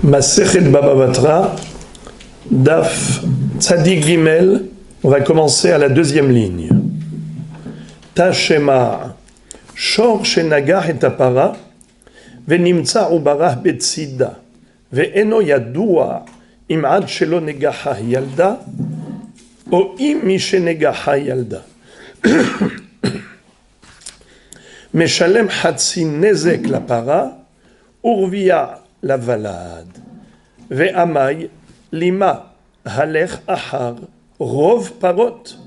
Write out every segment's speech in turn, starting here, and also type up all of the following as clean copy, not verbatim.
Masechet Baba Batra, Daf Tzadik Gimel, on va commencer à la deuxième ligne. Tashema, Shor Shenagah et Tapara, Venimtsa Ubarah Betsida, Ve'eno Yadua, Imad Shelo Negaha Yalda, O Im Mishenegaha Yalda. Meshalem Hatsi Nezek la para, Urvia la valade. Ve'amay lima halech ahar, rov parot.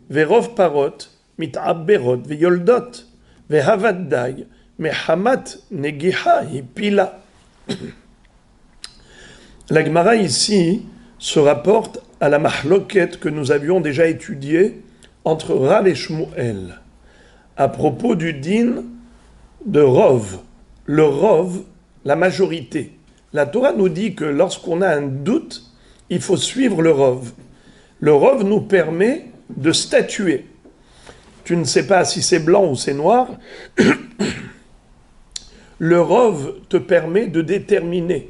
Ve'rov parot mit'aberot ve'yoldot. Ve'havadday mehamat negiha hipila. La Gemara ici se rapporte à la mahloket que nous avions déjà étudiée entre Rav et Shmuel à propos du din de Rov. Le Rov, la majorité. La Torah nous dit que lorsqu'on a un doute, il faut suivre le Rov. Le Rov nous permet de statuer. Tu ne sais pas si c'est blanc ou c'est noir. Le Rov te permet de déterminer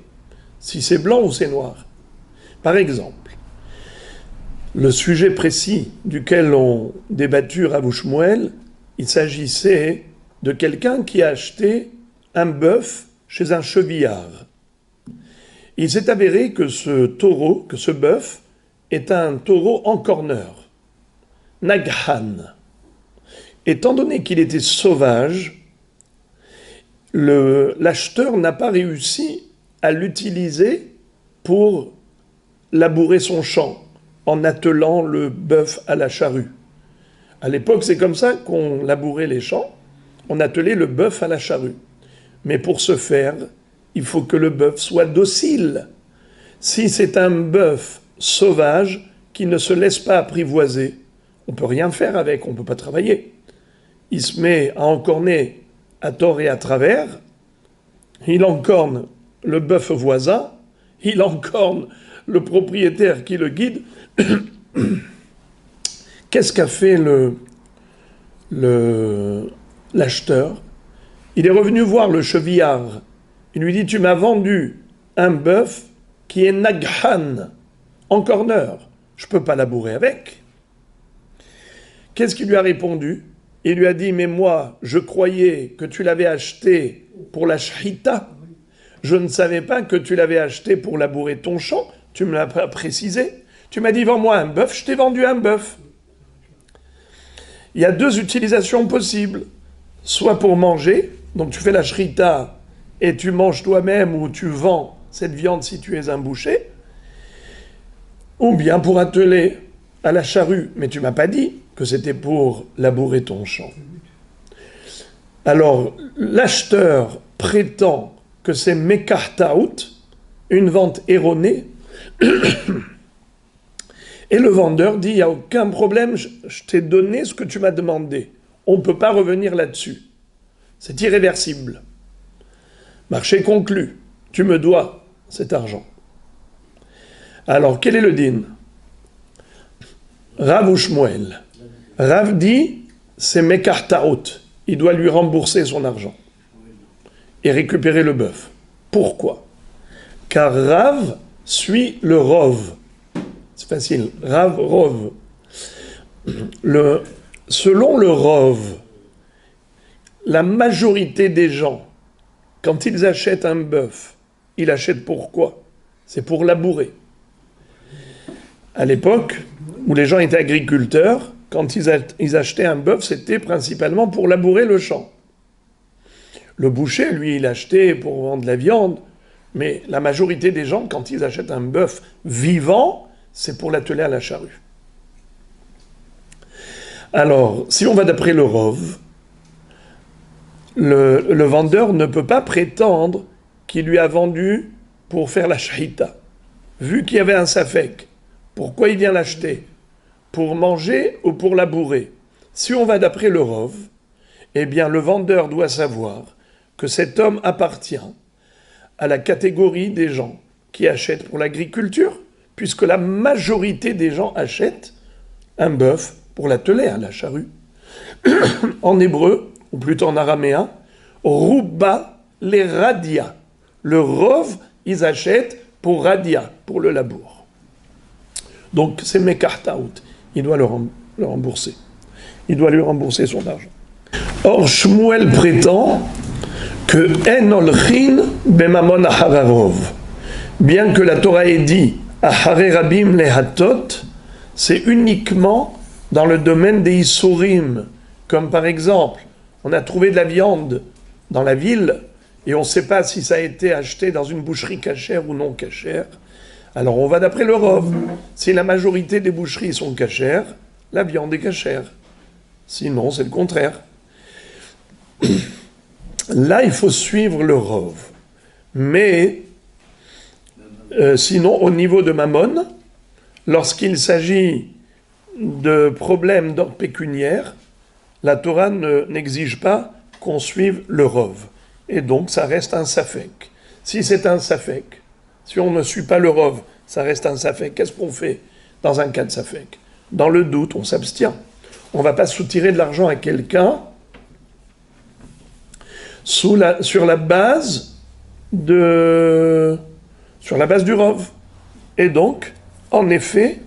si c'est blanc ou c'est noir. Par exemple, le sujet précis duquel on débattu Rav ou Shmuel, il s'agissait de quelqu'un qui a acheté un bœuf chez un chevillard. Il s'est avéré que ce taureau, que ce bœuf, est un taureau en corner, Naghan. Étant donné qu'il était sauvage, l'acheteur n'a pas réussi à l'utiliser pour labourer son champ, en attelant le bœuf à la charrue. À l'époque, c'est comme ça qu'on labourait les champs, on attelait le bœuf à la charrue. Mais pour ce faire, il faut que le bœuf soit docile. Si c'est un bœuf sauvage qui ne se laisse pas apprivoiser, on ne peut rien faire avec, on ne peut pas travailler. Il se met à encorner à tort et à travers, il encorne le bœuf voisin, il encorne le propriétaire qui le guide. Qu'est-ce qu'a fait l'acheteur? Il est revenu voir le chevillard. Il lui dit, tu m'as vendu un bœuf qui est Naghan, en corner. Je ne peux pas labourer avec. Qu'est-ce qu'il lui a répondu? Il lui a dit, mais moi, je croyais que tu l'avais acheté pour la shchita. Je ne savais pas que tu l'avais acheté pour labourer ton champ. Tu ne me l'as pas précisé. Tu m'as dit, vends-moi un bœuf, je t'ai vendu un bœuf. Il y a deux utilisations possibles. Soit pour manger, donc tu fais la shrita et tu manges toi-même ou tu vends cette viande si tu es un boucher, ou bien pour atteler à la charrue, mais tu m'as pas dit que c'était pour labourer ton champ. Alors, l'acheteur prétend que c'est mekartaout, une vente erronée, et le vendeur dit, il n'y a aucun problème, je t'ai donné ce que tu m'as demandé. On ne peut pas revenir là-dessus. C'est irréversible. Marché conclu. Tu me dois cet argent. Alors, quel est le din? Rav ou Shmuel? Rav dit, c'est mekartaout. Il doit lui rembourser son argent et récupérer le bœuf. Pourquoi? Car Rav suit le Rov. C'est facile. Rav, Rov. Selon le Rov, la majorité des gens, quand ils achètent un bœuf, ils achètent pourquoi? C'est pour labourer. À l'époque où les gens étaient agriculteurs, quand ils achetaient un bœuf, c'était principalement pour labourer le champ. Le boucher, lui, il achetait pour vendre de la viande, mais la majorité des gens, quand ils achètent un bœuf vivant, c'est pour l'atteler à la charrue. Alors, si on va d'après le Rov, le vendeur ne peut pas prétendre qu'il lui a vendu pour faire la shahita. Vu qu'il y avait un safek, pourquoi il vient l'acheter? Pour manger ou pour labourer? Si on va d'après le Rov, eh bien le vendeur doit savoir que cet homme appartient à la catégorie des gens qui achètent pour l'agriculture, puisque la majorité des gens achètent un bœuf pour l'atteler à la charrue. En hébreu, ou plutôt en araméen, Rouba les radia. Le Rov, ils achètent pour radia, pour le labour. Donc c'est mekartaout, il doit le rembourser. Il doit lui rembourser son argent. Or, Shmuel prétend que en olchin bemamon ahararov. Bien que la Torah ait dit ahare rabim lehatot, c'est uniquement dans le domaine des isurim. Comme par exemple, on a trouvé de la viande dans la ville et on ne sait pas si ça a été acheté dans une boucherie cachère ou non cachère. Alors on va d'après le Rov. Si la majorité des boucheries sont cachères, la viande est cachère. Sinon, c'est le contraire. Là, il faut suivre le Rov. Mais, sinon, au niveau de Mammon, lorsqu'il s'agit de problèmes d'ordre pécuniaire, la Torah n'exige pas qu'on suive le Rov. Et donc, ça reste un safek. Si c'est un safek, si on ne suit pas le Rov, ça reste un safek. Qu'est-ce qu'on fait dans un cas de safek? Dans le doute, on s'abstient. On ne va pas soutirer de l'argent à quelqu'un sur la base du Rov. Et donc, en effet,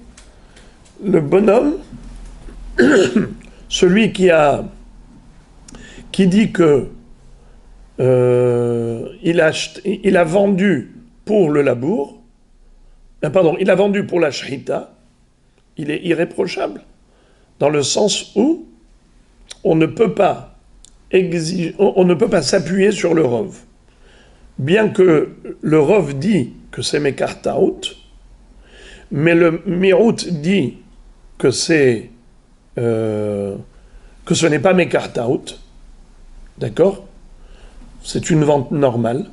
le bonhomme, celui qui dit que il a vendu pour le labour, il a vendu pour la shrita, il est irréprochable, dans le sens où on ne peut pas s'appuyer sur le Rov. Bien que le Rov dit que c'est mekartaout, mais le Mirut dit que ce n'est pas mekartaout, d'accord? C'est une vente normale.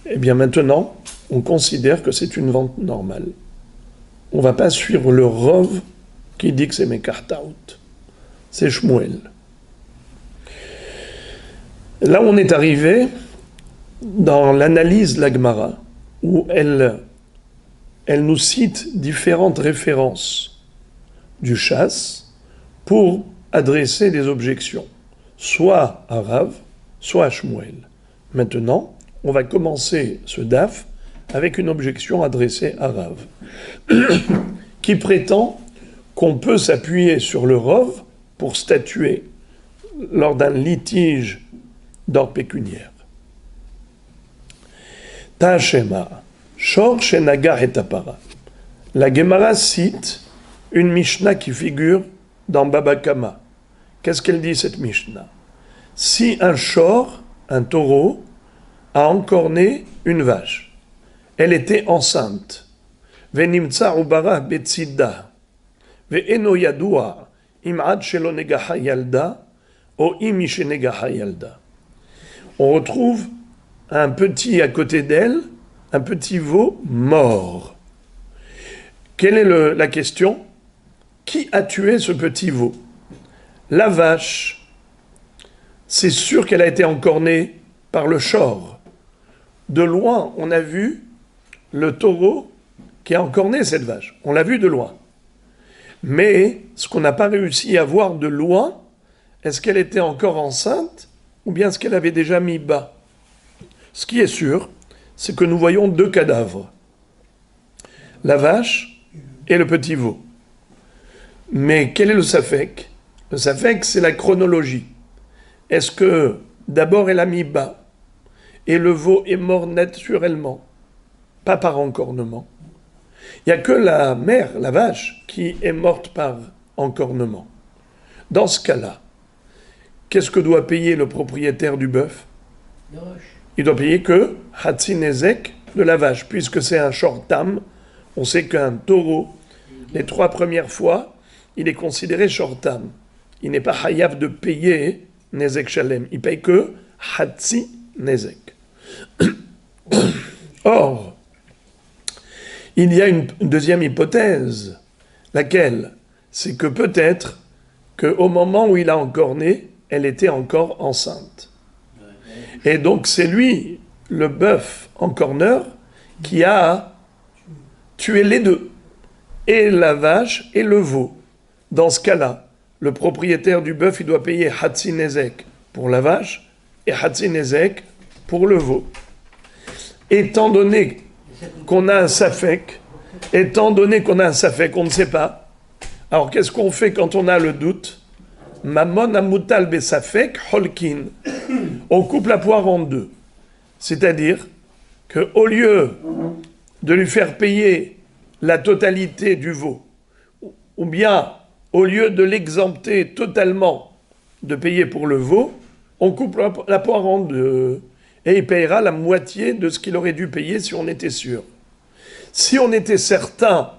Eh bien maintenant, on considère que c'est une vente normale. On ne va pas suivre le Rov qui dit que c'est mekartaout. C'est Shmuel. Là, on est arrivé dans l'analyse de la Gemara, où elle nous cite différentes références du Shas pour adresser des objections, soit à Rav, soit à Shmuel. Maintenant, on va commencer ce daf avec une objection adressée à Rav, qui prétend qu'on peut s'appuyer sur le Rov pour statuer lors d'un litige d'ordre pécuniaire. Ta'ashema, Shor shenaga et tapara. La Gemara cite une Mishnah qui figure dans Baba Kama. Qu'est-ce qu'elle dit, cette Mishnah? Si un shor, un taureau, a encorné une vache, elle était enceinte, Venimtsa ubara betzida, ve'eno yadua im'ad shelo negaha yalda, o im shenegaha yalda. On retrouve un petit à côté d'elle, un petit veau mort. Quelle est la question? Qui a tué ce petit veau? La vache. C'est sûr qu'elle a été encornée par le shor. De loin, on a vu le taureau qui a encorné cette vache. On l'a vu de loin. Mais ce qu'on n'a pas réussi à voir de loin, est-ce qu'elle était encore enceinte ou bien est-ce qu'elle avait déjà mis bas? Ce qui est sûr, c'est que nous voyons deux cadavres. La vache et le petit veau. Mais quel est le safek? Le safek, c'est la chronologie. Est-ce que d'abord elle a mis bas et le veau est mort naturellement, pas par encornement? Il n'y a que la mère, la vache, qui est morte par encornement. Dans ce cas-là, qu'est-ce que doit payer le propriétaire du bœuf? Il doit payer que Hatzinezek de la vache, puisque c'est un shortam. On sait qu'un taureau, les 3 premières fois, il est considéré shortam. Il n'est pas hayav de payer Nezek Shalem. Il paye que Hatzinezek. Or, il y a une deuxième hypothèse, laquelle, c'est que peut-être qu'au moment où il a encorné, elle était encore enceinte. Et donc c'est lui, le bœuf encorneur, qui a tué les deux, et la vache et le veau. Dans ce cas-là, le propriétaire du bœuf, il doit payer Hatzinezek pour la vache et Hatzinezek pour le veau. Étant donné qu'on a un safek, on ne sait pas. Alors qu'est-ce qu'on fait quand on a le doute? Mamon amutal besafek holkin. On coupe la poire en deux. C'est-à-dire qu'au lieu de lui faire payer la totalité du veau, ou bien au lieu de l'exempter totalement de payer pour le veau, on coupe la poire en deux. Et il payera la moitié de ce qu'il aurait dû payer si on était sûr. Si on était certain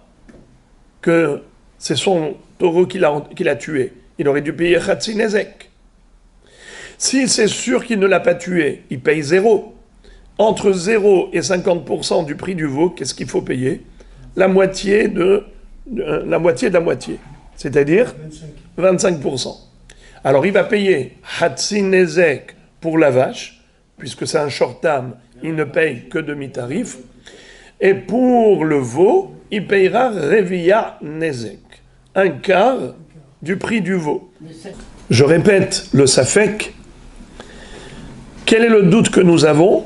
que c'est son taureau qu'il a tué, il aurait dû payer Khatsi Nezek. Si c'est sûr qu'il ne l'a pas tué, il paye 0. Entre 0 et 50% du prix du veau, qu'est-ce qu'il faut payer? La moitié de la moitié. C'est-à-dire 25%. Alors il va payer Khatsi Nezek pour la vache, puisque c'est un short-term, il ne paye que demi-tarif. Et pour le veau, il payera Revia Nezek, un quart du prix du veau. Je répète le safek. Quel est le doute que nous avons?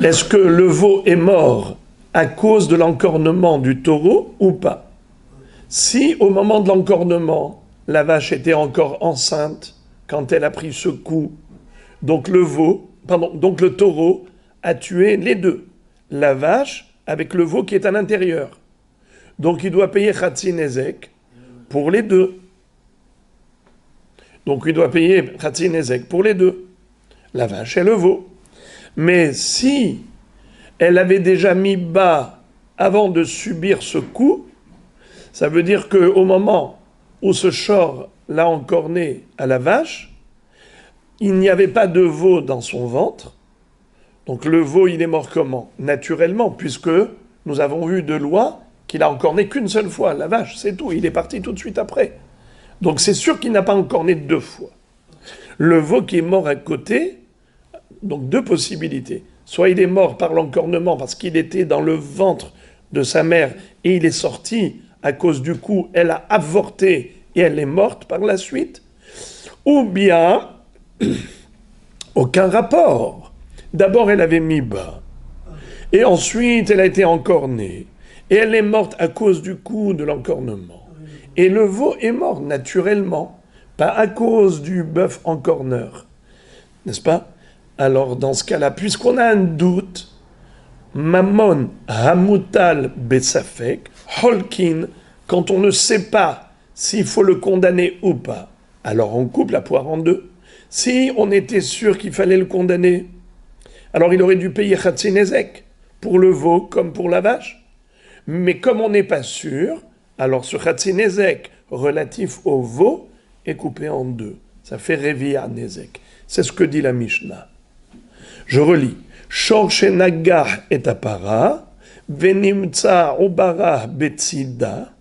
Est-ce que le veau est mort à cause de l'encornement du taureau ou pas? Si au moment de l'encornement, la vache était encore enceinte quand elle a pris ce coup, donc le taureau a tué les deux, la vache avec le veau qui est à l'intérieur. Donc il doit payer Khatsi Nezek pour les deux. La vache et le veau. Mais si elle avait déjà mis bas avant de subir ce coup, ça veut dire qu'au moment où ce shor l'a encorné à la vache, il n'y avait pas de veau dans son ventre. Donc le veau, il est mort comment? Naturellement, puisque nous avons vu de loi qu'il a encorné qu'une seule fois, la vache, c'est tout. Il est parti tout de suite après. Donc c'est sûr qu'il n'a pas encorné 2 fois. Le veau qui est mort à côté, donc 2 possibilités. Soit il est mort par l'encornement parce qu'il était dans le ventre de sa mère et il est sorti à cause du coup, elle a avorté et elle est morte par la suite. Ou bien, aucun rapport. D'abord, elle avait mis bas. Et ensuite, elle a été encornée. Et elle est morte à cause du coup de l'encornement. Et le veau est mort naturellement, pas à cause du bœuf encorneur. N'est-ce pas? Alors, dans ce cas-là, puisqu'on a un doute, Mamon Hamutal Besafek, Holkin, quand on ne sait pas s'il faut le condamner ou pas, alors on coupe la poire en deux. Si on était sûr qu'il fallait le condamner, alors il aurait dû payer Khatsi Nezek pour le veau comme pour la vache. Mais comme on n'est pas sûr, alors ce Khatsi Nezek relatif au veau est coupé en deux. Ça fait Revia Nezek. C'est ce que dit la Mishnah. Je relis. Shor shenagah et apara, venimtsa ubara betzida.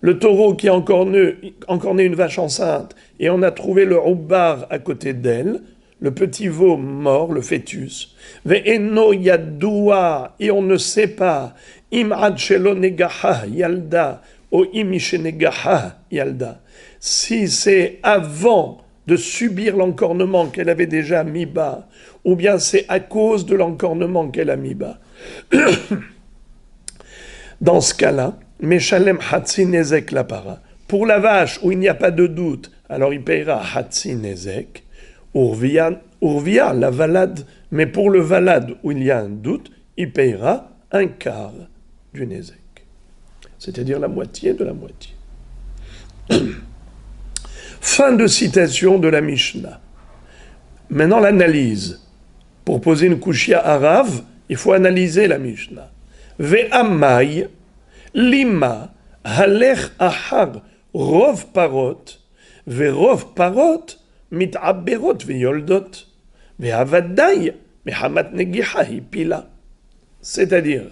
Le taureau qui a encorné une vache enceinte et on a trouvé le ubar à côté d'elle, le petit veau mort, le fœtus. Ve'eno yadua, et on ne sait pas, im ad shelo negaha yalda, ou im negaha yalda. Si c'est avant de subir l'encornement qu'elle avait déjà mis bas, ou bien c'est à cause de l'encornement qu'elle a mis bas. Dans ce cas-là, Meshalem Hatsi Nezek la para. Pour la vache où il n'y a pas de doute, alors il payera Hatsi Nezek, Urvia, la valade, mais pour le valade où il y a un doute, il payera un quart du Nezek. C'est-à-dire la moitié de la moitié. Fin de citation de la Mishnah. Maintenant l'analyse. Pour poser une kushia arabe, il faut analyser la Mishnah. Ve'amai lima halech ahar rov parot ve'rov parot mit'aberot ve'yoldot ve'avadai mehamat negiha hipila. C'est-à-dire,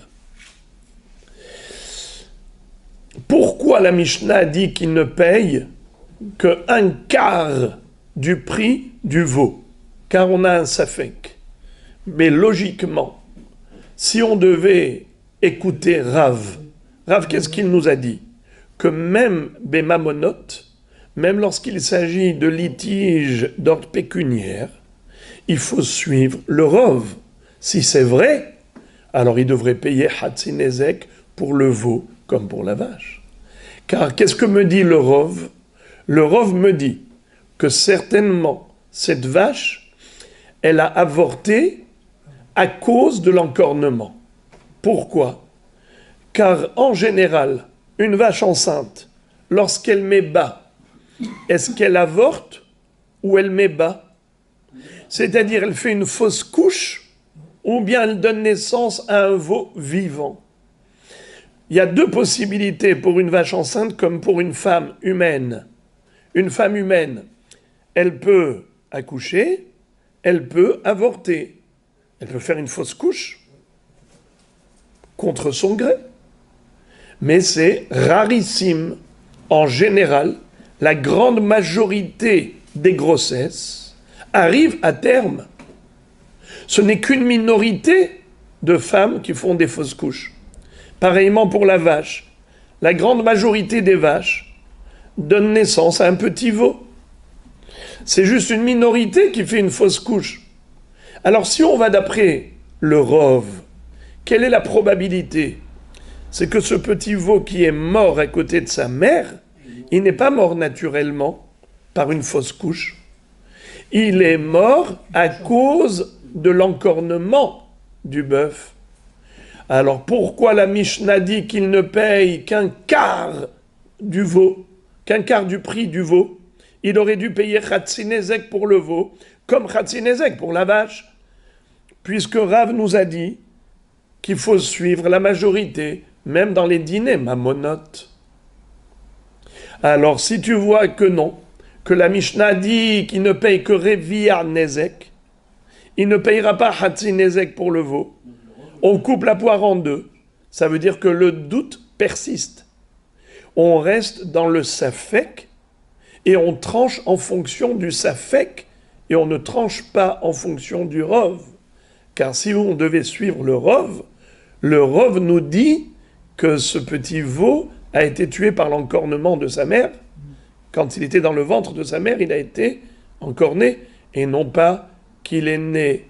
pourquoi la Mishnah dit qu'il ne paye qu'un quart du prix du veau? Car on a un safek. Mais logiquement, si on devait écouter Rav, qu'est-ce qu'il nous a dit? Que même Bemamonot, même lorsqu'il s'agit de litiges d'ordre pécuniaire, il faut suivre le Rov. Si c'est vrai, alors il devrait payer Hatzinezek pour le veau comme pour la vache. Car qu'est-ce que me dit le Rov? Le Rov me dit que certainement cette vache, elle a avorté à cause de l'encornement. Pourquoi? Car en général, une vache enceinte, lorsqu'elle met bas, est-ce qu'elle avorte ou elle met bas? C'est-à-dire, elle fait une fausse couche ou bien elle donne naissance à un veau vivant. Il y a deux possibilités pour une vache enceinte comme pour une femme humaine. Une femme humaine, elle peut accoucher, elle peut avorter. Elle peut faire une fausse couche contre son gré. Mais c'est rarissime. En général, la grande majorité des grossesses arrivent à terme. Ce n'est qu'une minorité de femmes qui font des fausses couches. Pareillement pour la vache. La grande majorité des vaches donnent naissance à un petit veau. C'est juste une minorité qui fait une fausse couche. Alors si on va d'après le Rov, quelle est la probabilité? C'est que ce petit veau qui est mort à côté de sa mère, il n'est pas mort naturellement par une fausse couche. Il est mort à cause de l'encornement du bœuf. Alors pourquoi la Mishnah dit qu'il ne paye qu'un quart du veau, qu'un quart du prix du veau? Il aurait dû payer Hatzinezek pour le veau, comme Hatzinezek pour la vache, puisque Rav nous a dit qu'il faut suivre la majorité, même dans les dîners mamonotes. Alors si tu vois que non, que la Mishnah dit qu'il ne paye que Revia Nezek, il ne payera pas Hatzinezek pour le veau, on coupe la poire en deux, ça veut dire que le doute persiste. On reste dans le safek et on tranche en fonction du safek et on ne tranche pas en fonction du Rov. Car si on devait suivre le Rov nous dit que ce petit veau a été tué par l'encornement de sa mère. Quand il était dans le ventre de sa mère, il a été encorné, et non pas qu'il est né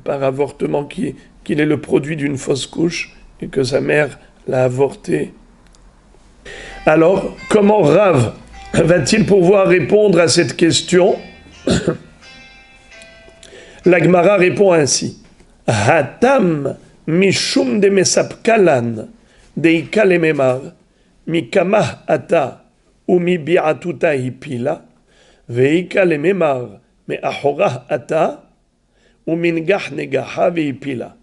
par avortement, qu'il est le produit d'une fausse couche et que sa mère l'a avorté. Alors, comment Rav va-t-il pouvoir répondre à cette question? La Gemara répond ainsi. Hatam mishum de mesapkalan deika lememar mikamah ata ou mi bi'atuta hipila veika lememar me ahorah ata ou min gah negaha veipila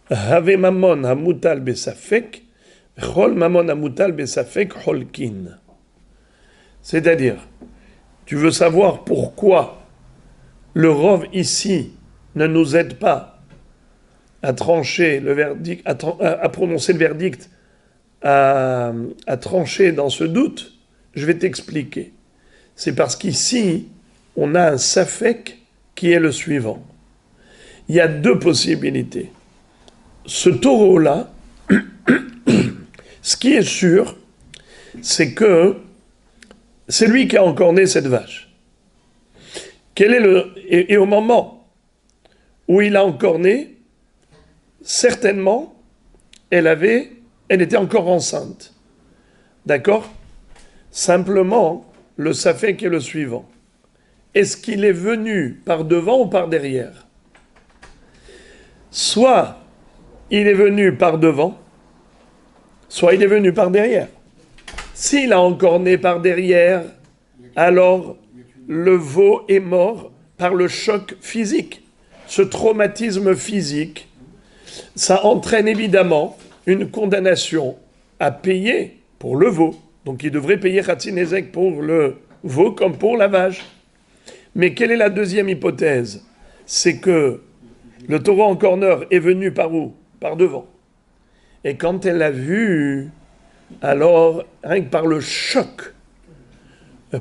have mamon hamutal besafek chol mamon hamutal besafek holkin. C'est-à-dire, tu veux savoir pourquoi le Rov ici ne nous aide pas à trancher le verdict, à prononcer le verdict, à trancher dans ce doute? Je vais t'expliquer. C'est parce qu'ici, on a un safek qui est le suivant. Il y a deux possibilités. Ce taureau-là, ce qui est sûr, c'est que c'est lui qui a encorné cette vache. Et au moment où il a encorné, certainement, elle était encore enceinte. D'accord? Simplement, le safek est le suivant. Est-ce qu'il est venu par devant ou par derrière? Soit il est venu par devant, soit il est venu par derrière. S'il a encorné par derrière, alors le veau est mort par le choc physique. Ce traumatisme physique, ça entraîne évidemment une condamnation à payer pour le veau. Donc il devrait payer Hatzinezek pour le veau comme pour la vache. Mais quelle est la deuxième hypothèse? C'est que le taureau encorneur est venu par où? Par devant. Et quand elle l'a vu, alors, rien que par le choc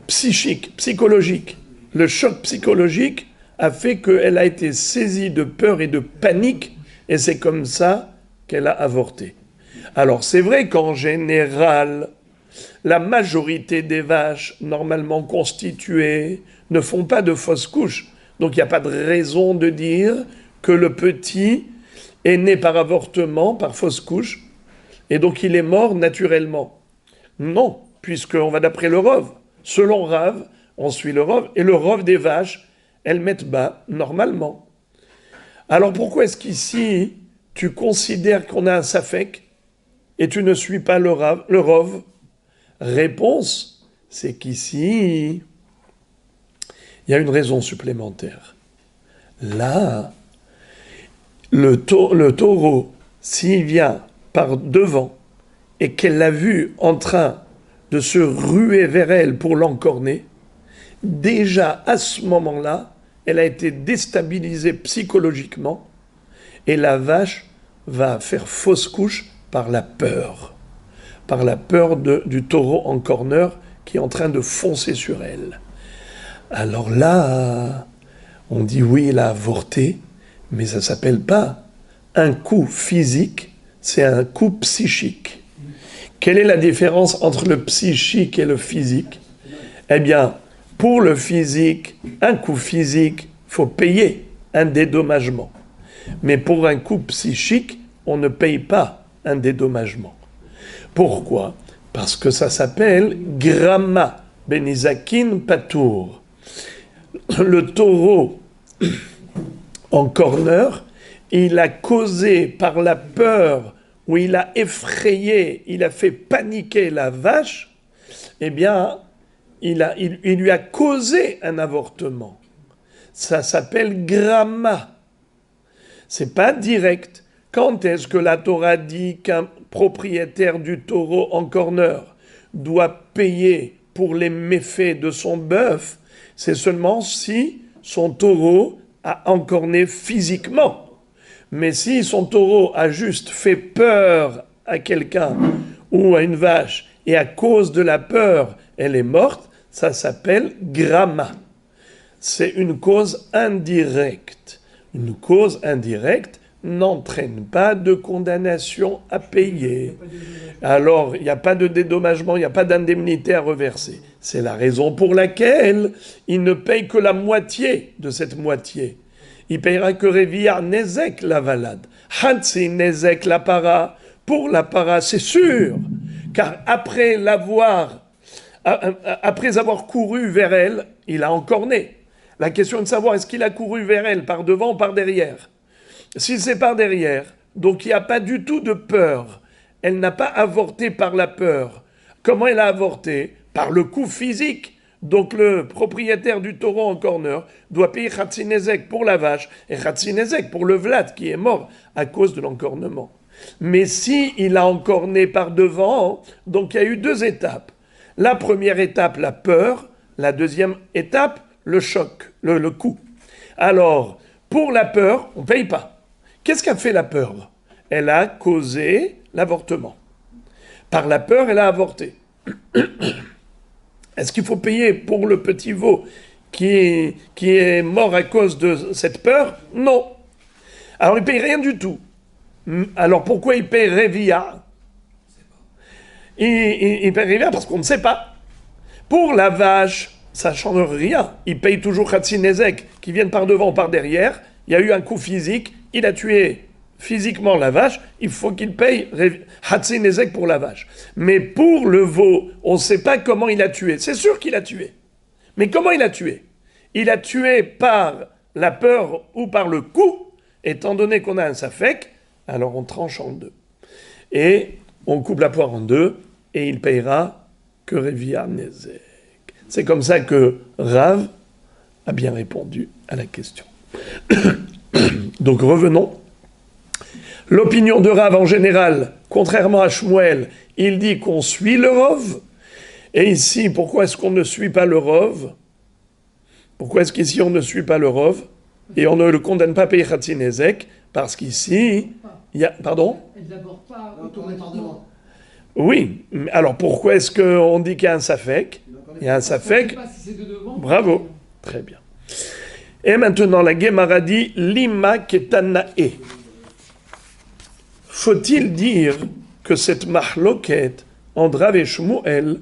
psychologique, le choc psychologique a fait qu'elle a été saisie de peur et de panique, et c'est comme ça qu'elle a avorté. Alors, c'est vrai qu'en général, la majorité des vaches normalement constituées ne font pas de fausses couches. Donc, il n'y a pas de raison de dire que le petit, est né par avortement, par fausse couche, et donc il est mort naturellement. Non, puisqu'on va d'après le Rov. Selon Rav, on suit le Rov, et le Rov des vaches, elles mettent bas normalement. Alors pourquoi est-ce qu'ici, tu considères qu'on a un safek et tu ne suis pas le Rov? Réponse, c'est qu'ici, il y a une raison supplémentaire. Là, le taureau, s'il vient par devant et qu'elle l'a vu en train de se ruer vers elle pour l'encorner, déjà à ce moment-là, elle a été déstabilisée psychologiquement et la vache va faire fausse couche par la peur du taureau encorneur qui est en train de foncer sur elle. Alors là, on dit oui, elle a avorté, mais ça ne s'appelle pas un coup physique, c'est un coup psychique. Quelle est la différence entre le psychique et le physique? Eh bien, pour le physique, un coup physique, il faut payer un dédommagement. Mais pour un coup psychique, on ne paye pas un dédommagement. Pourquoi? Parce que ça s'appelle Gramma Benizakin Patour. Le taureau en corner, il a causé par la peur, ou il a effrayé, il a fait paniquer la vache, eh bien, il lui a causé un avortement. Ça s'appelle Gramma. C'est pas direct. Quand est-ce que la Torah dit qu'un propriétaire du taureau en corner doit payer pour les méfaits de son bœuf? C'est seulement si son taureau a encorné physiquement. Mais si son taureau a juste fait peur à quelqu'un ou à une vache et à cause de la peur, elle est morte, ça s'appelle Gramma. C'est une cause indirecte. Une cause indirecte n'entraîne pas de condamnation à payer. Alors, il n'y a pas de dédommagement, il n'y a pas d'indemnité à reverser. C'est la raison pour laquelle il ne paye que la moitié de cette moitié. Il payera que Revia Nezek la valade. Hatsi Nezek la para. Pour la para, c'est sûr. Car après avoir couru vers elle, il a encorné. La question est de savoir est-ce qu'il a couru vers elle par devant ou par derrière. Si c'est par derrière, donc il n'y a pas du tout de peur. Elle n'a pas avorté par la peur. Comment elle a avorté? Par le coup physique. Donc le propriétaire du taureau en corner doit payer Khatsinezek pour la vache et Khatsinezek pour le Vlad qui est mort à cause de l'encornement. Mais si il a encorné par devant, donc il y a eu deux étapes. La première étape, la peur. La deuxième étape, le choc, le coup. Alors, pour la peur, on ne paye pas. Qu'est-ce qu'a fait la peur? Elle a causé l'avortement. Par la peur, elle a avorté. Est-ce qu'il faut payer pour le petit veau qui est mort à cause de cette peur? Non. Alors il ne paye rien du tout. Alors pourquoi il paye Revia? Il paye Revia parce qu'on ne sait pas. Pour la vache, ça ne change rien. Il paye toujours Khatsinezek qui viennent par devant ou par derrière. Il y a eu un coup physique, il a tué physiquement la vache, il faut qu'il paye Hatzinezek pour la vache. Mais pour le veau, on ne sait pas comment il a tué. C'est sûr qu'il a tué. Mais comment il a tué? Il a tué par la peur ou par le coup, étant donné qu'on a un safek, alors on tranche en deux. Et on coupe la poire en deux, et il payera que Revia Nezek. C'est comme ça que Rav a bien répondu à la question. Donc revenons. L'opinion de Rav en général, contrairement à Shmuel, il dit qu'on suit le Rov. Et ici, pourquoi est-ce qu'on ne suit pas le Rov? Pourquoi est-ce qu'ici on ne suit pas le Rov? Et on ne le condamne pas à payer Khatsinezek? Parce qu'ici, il y a... Pardon? Elle n'aborde pas automatiquement. Oui, alors pourquoi est-ce qu'on dit qu'il y a un safek? Il y a un safek. Bravo, très bien. Et maintenant, la Gemara dit Lima ketanae. Faut-il dire que cette mahloket entre Rav et Shmuel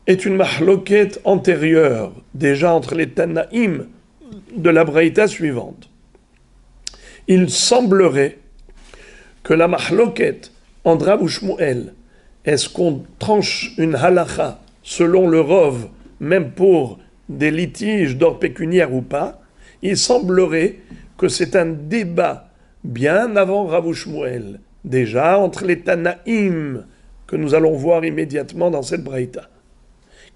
est une mahloket antérieure, déjà entre les Tanaïm de la Braïta suivante? Il semblerait que la mahloket entre Rav ou Shmuel, est-ce qu'on tranche une halacha selon le Rov, même pour des litiges d'ordre pécuniaire ou pas, il semblerait que c'est un débat bien avant Rav ou Shmuel, déjà entre les Tanaïm, que nous allons voir immédiatement dans cette braïta.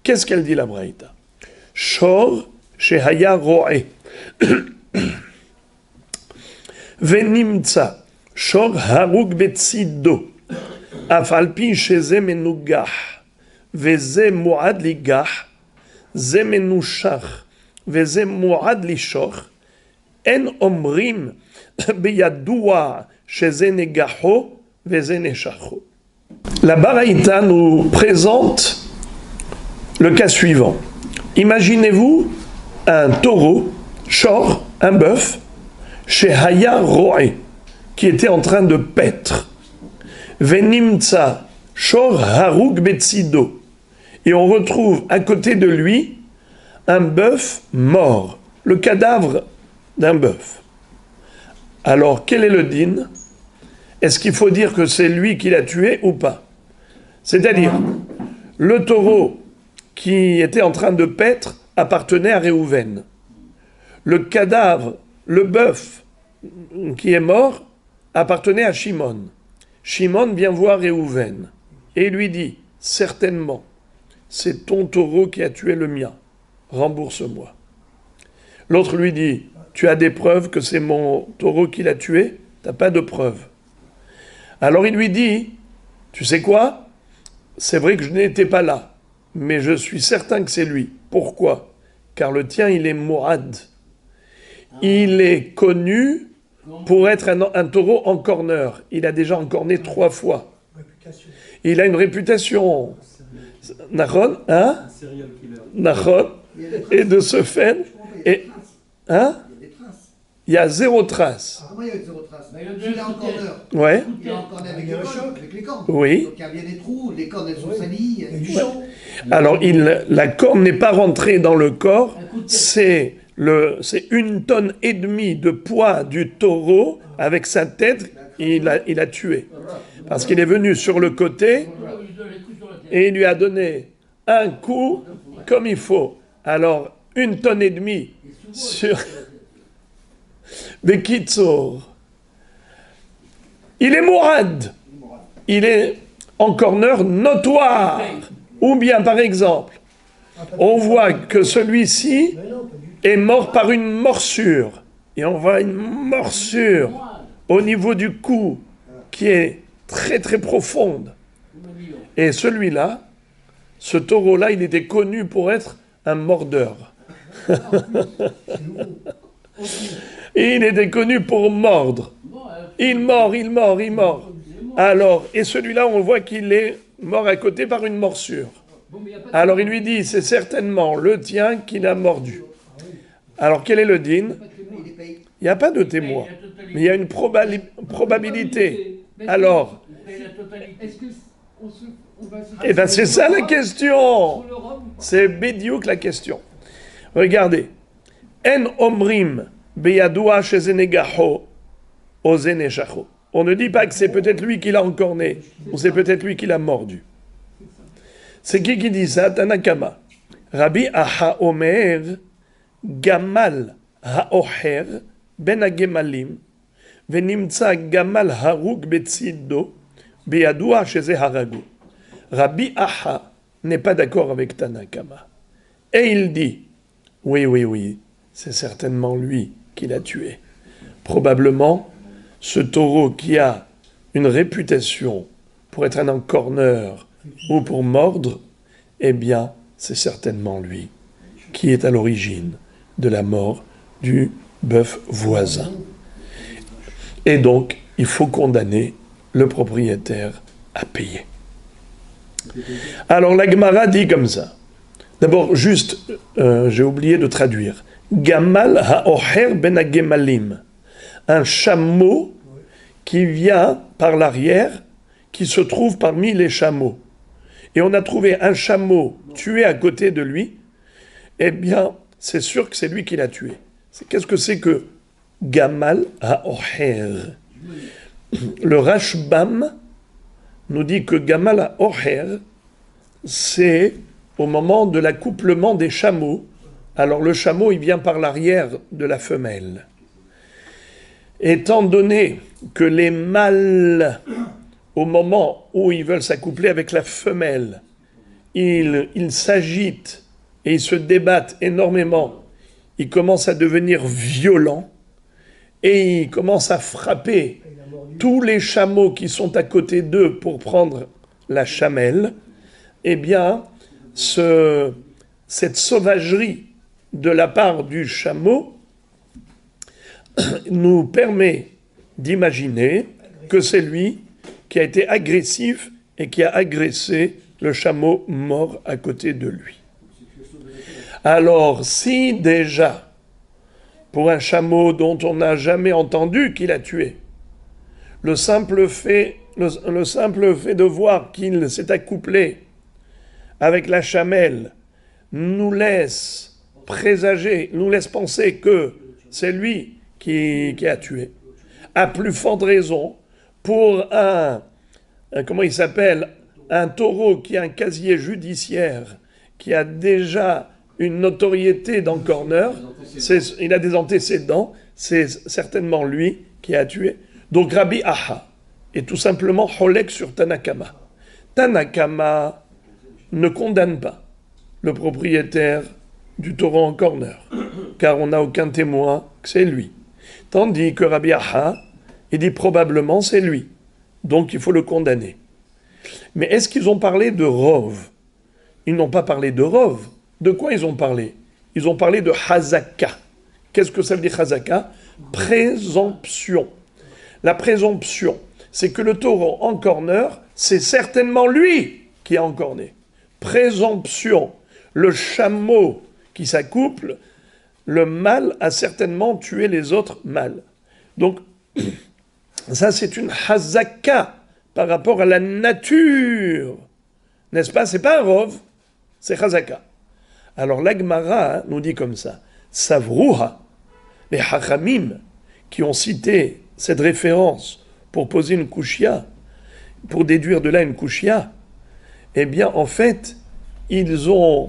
Qu'est-ce qu'elle dit la braïta? Shor shehaya ro'eh. Venimtsa shor harug betzido. Afalpi sheze menugah. Veze muad ligah. Ze menushach. Veze muad lishoch. En omrim beyadua sheze negaho. Veze neshacho. La Baraïta nous présente le cas suivant. Imaginez-vous un taureau, shor, un bœuf, chez Haya Roé, qui était en train de paître. Venimtsa, shor harug betzido. Et on retrouve à côté de lui un bœuf mort, le cadavre d'un bœuf. Alors, quel est le din? Est-ce qu'il faut dire que c'est lui qui l'a tué ou pas? C'est-à-dire, le taureau qui était en train de paître appartenait à Réhouven. Le cadavre, le bœuf qui est mort, appartenait à Shimon. Shimon vient voir Réhouven et lui dit, certainement, c'est ton taureau qui a tué le mien, rembourse-moi. L'autre lui dit, tu as des preuves que c'est mon taureau qui l'a tué? T'as pas de preuves. Alors il lui dit, tu sais quoi? C'est vrai que je n'étais pas là, mais je suis certain que c'est lui. Pourquoi? Car le tien, il est mourad. Il est connu pour être un taureau encorneur. Il a déjà encorné 3 fois. Il a une réputation. Nachon, hein? Nachon. Et de ce fait, hein? Il y a 0 trace. Comment il y a 0 trace? Il est encorneur. Ouais. Il est encorné avec les cornes. Oui. Donc il y a bien des trous, les cornes elles sont salies, il y a du chaud. Alors la corne n'est pas rentrée dans le corps, c'est une tonne et demie de poids du taureau avec sa tête, il a tué. Parce qu'il est venu sur le côté et il lui a donné un coup comme il faut. Alors, 1 tonne et demie sur... Bekitsour. Il est mourad. Il est encorneur notoire. Ou bien, par exemple, on voit que celui-ci est mort par une morsure. Et on voit une morsure au niveau du cou qui est très très profonde. Et celui-là, ce taureau-là, il était connu pour être un mordeur. Il était connu pour mordre. Il mord. Alors, et celui-là, on voit qu'il est mort à côté par une morsure. Alors il lui dit, c'est certainement le tien qui l'a mordu. Alors quel est le din? Il n'y a pas de témoin, mais il y a une probabilité. Alors, eh bien c'est ça la question. C'est bédiouk la question. Regardez. En omrim beyadoua shezenegaho ozeneshacho. On ne dit pas que c'est peut-être lui qui l'a encorné, ou c'est peut-être lui qui l'a mordu. C'est qui dit ça? Tanakama. Rabbi Aha Omer Gamal Haoher Ben Agemalim Venimtsa Gamal Harug Betzido Beyadoua Sheze Haragu. Rabbi Aha n'est pas d'accord avec Tanakama. Et il dit, oui, c'est certainement lui qui l'a tué. Probablement, ce taureau qui a une réputation pour être un encorneur ou pour mordre, eh bien, c'est certainement lui qui est à l'origine de la mort du bœuf voisin. Et donc, il faut condamner le propriétaire à payer. Alors, la Gemara dit comme ça. D'abord, juste, j'ai oublié de traduire. Gamal ha'oher ben agemalim. Un chameau qui vient par l'arrière, qui se trouve parmi les chameaux. Et on a trouvé un chameau tué à côté de lui. Eh bien, c'est sûr que c'est lui qui l'a tué. Qu'est-ce que c'est que Gamal ha'oher? le Rashbam nous dit que Gamal Oher, c'est au moment de l'accouplement des chameaux. Alors le chameau, il vient par l'arrière de la femelle. Étant donné que les mâles, au moment où ils veulent s'accoupler avec la femelle, ils s'agitent et ils se débattent énormément, ils commencent à devenir violents et ils commencent à frapper tous les chameaux qui sont à côté d'eux pour prendre la chamelle. Eh bien, cette sauvagerie de la part du chameau nous permet d'imaginer que c'est lui qui a été agressif et qui a agressé le chameau mort à côté de lui. Alors, si déjà, pour un chameau dont on n'a jamais entendu qu'il a tué, le simple fait de voir qu'il s'est accouplé avec la chamelle nous laisse présager, nous laisse penser que c'est lui qui a tué. À plus forte raison, pour un taureau qui a un casier judiciaire, qui a déjà une notoriété dans le corner, il a des antécédents, c'est certainement lui qui a tué. Donc Rabbi Aha est tout simplement Holek sur Tanakama. Tanakama ne condamne pas le propriétaire du taureau en corner, car on n'a aucun témoin que c'est lui. Tandis que Rabbi Aha, il dit probablement c'est lui, donc il faut le condamner. Mais est-ce qu'ils ont parlé de Rov? Ils n'ont pas parlé de Rov. De quoi ils ont parlé? Ils ont parlé de Hazaka. Qu'est-ce que ça veut dire Hazaka? Présomption. La présomption, c'est que le taureau en corner, c'est certainement lui qui a encorné. Présomption. Le chameau qui s'accouple, le mâle a certainement tué les autres mâles. Donc, ça c'est une hazaka par rapport à la nature. N'est-ce pas? C'est pas un rov, c'est hazaka. Alors l'Agmara nous dit comme ça, Savruha, les hachamim qui ont cité cette référence pour poser une kushia, pour déduire de là une kushia, eh bien en fait, ils ont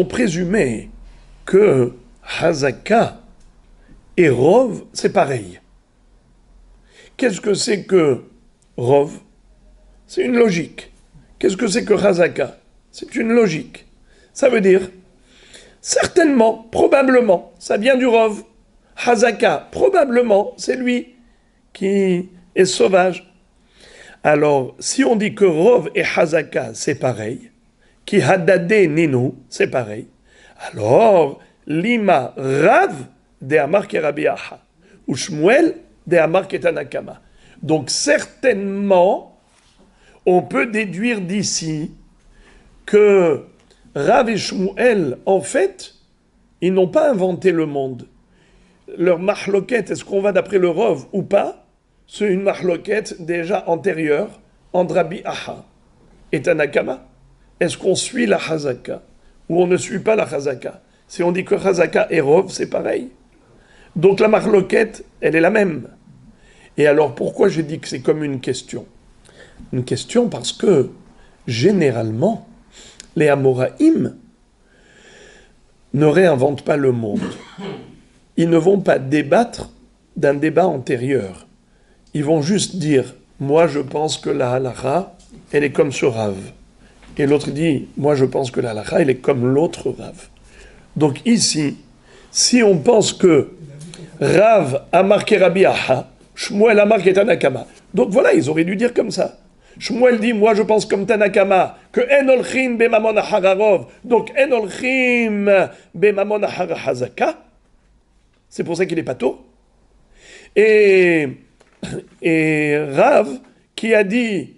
présumé que Hazaka et Rov, c'est pareil. Qu'est-ce que c'est que Rov? C'est une logique. Qu'est-ce que c'est que Hazaka? C'est une logique. Ça veut dire, certainement, probablement, ça vient du Rov. Hazaka, probablement, c'est lui qui est sauvage. Alors, si on dit que Rov et Hazaka, c'est pareil, qui Haddade Ninu, c'est pareil, alors, Lima Rav de Amar ke Rabbi Aha, ou Shmuel de Amar ke Tanakama. Donc, certainement, on peut déduire d'ici que Rav et Shmuel, en fait, ils n'ont pas inventé le monde. Leur mahloket, est-ce qu'on va d'après le Rov ou pas? C'est une mahloket déjà antérieure entre Rabbi Aha et Tanakama. Est-ce qu'on suit la Hazaka ou on ne suit pas la Hazaka? Si on dit que Hazaka et Rov, c'est pareil. Donc la mahloket, elle est la même. Et alors pourquoi j'ai dit que c'est comme une question? Une question parce que, généralement, les Amoraïm ne réinventent pas le monde. Ils ne vont pas débattre d'un débat antérieur. Ils vont juste dire, moi je pense que la halakha, elle est comme ce Rav. Et l'autre dit, moi je pense que la halakha, elle est comme l'autre Rav. Donc ici, si on pense que Rav a marqué Rabbi Aha, Shmuel a marqué Tanakama. Donc voilà, ils auraient dû dire comme ça. Shmuel dit, moi je pense comme Tanakama, que En olchim be mamon achararov, donc En olchim be mamon acharahazaka. C'est pour ça qu'il est pato. Et Rav, qui a dit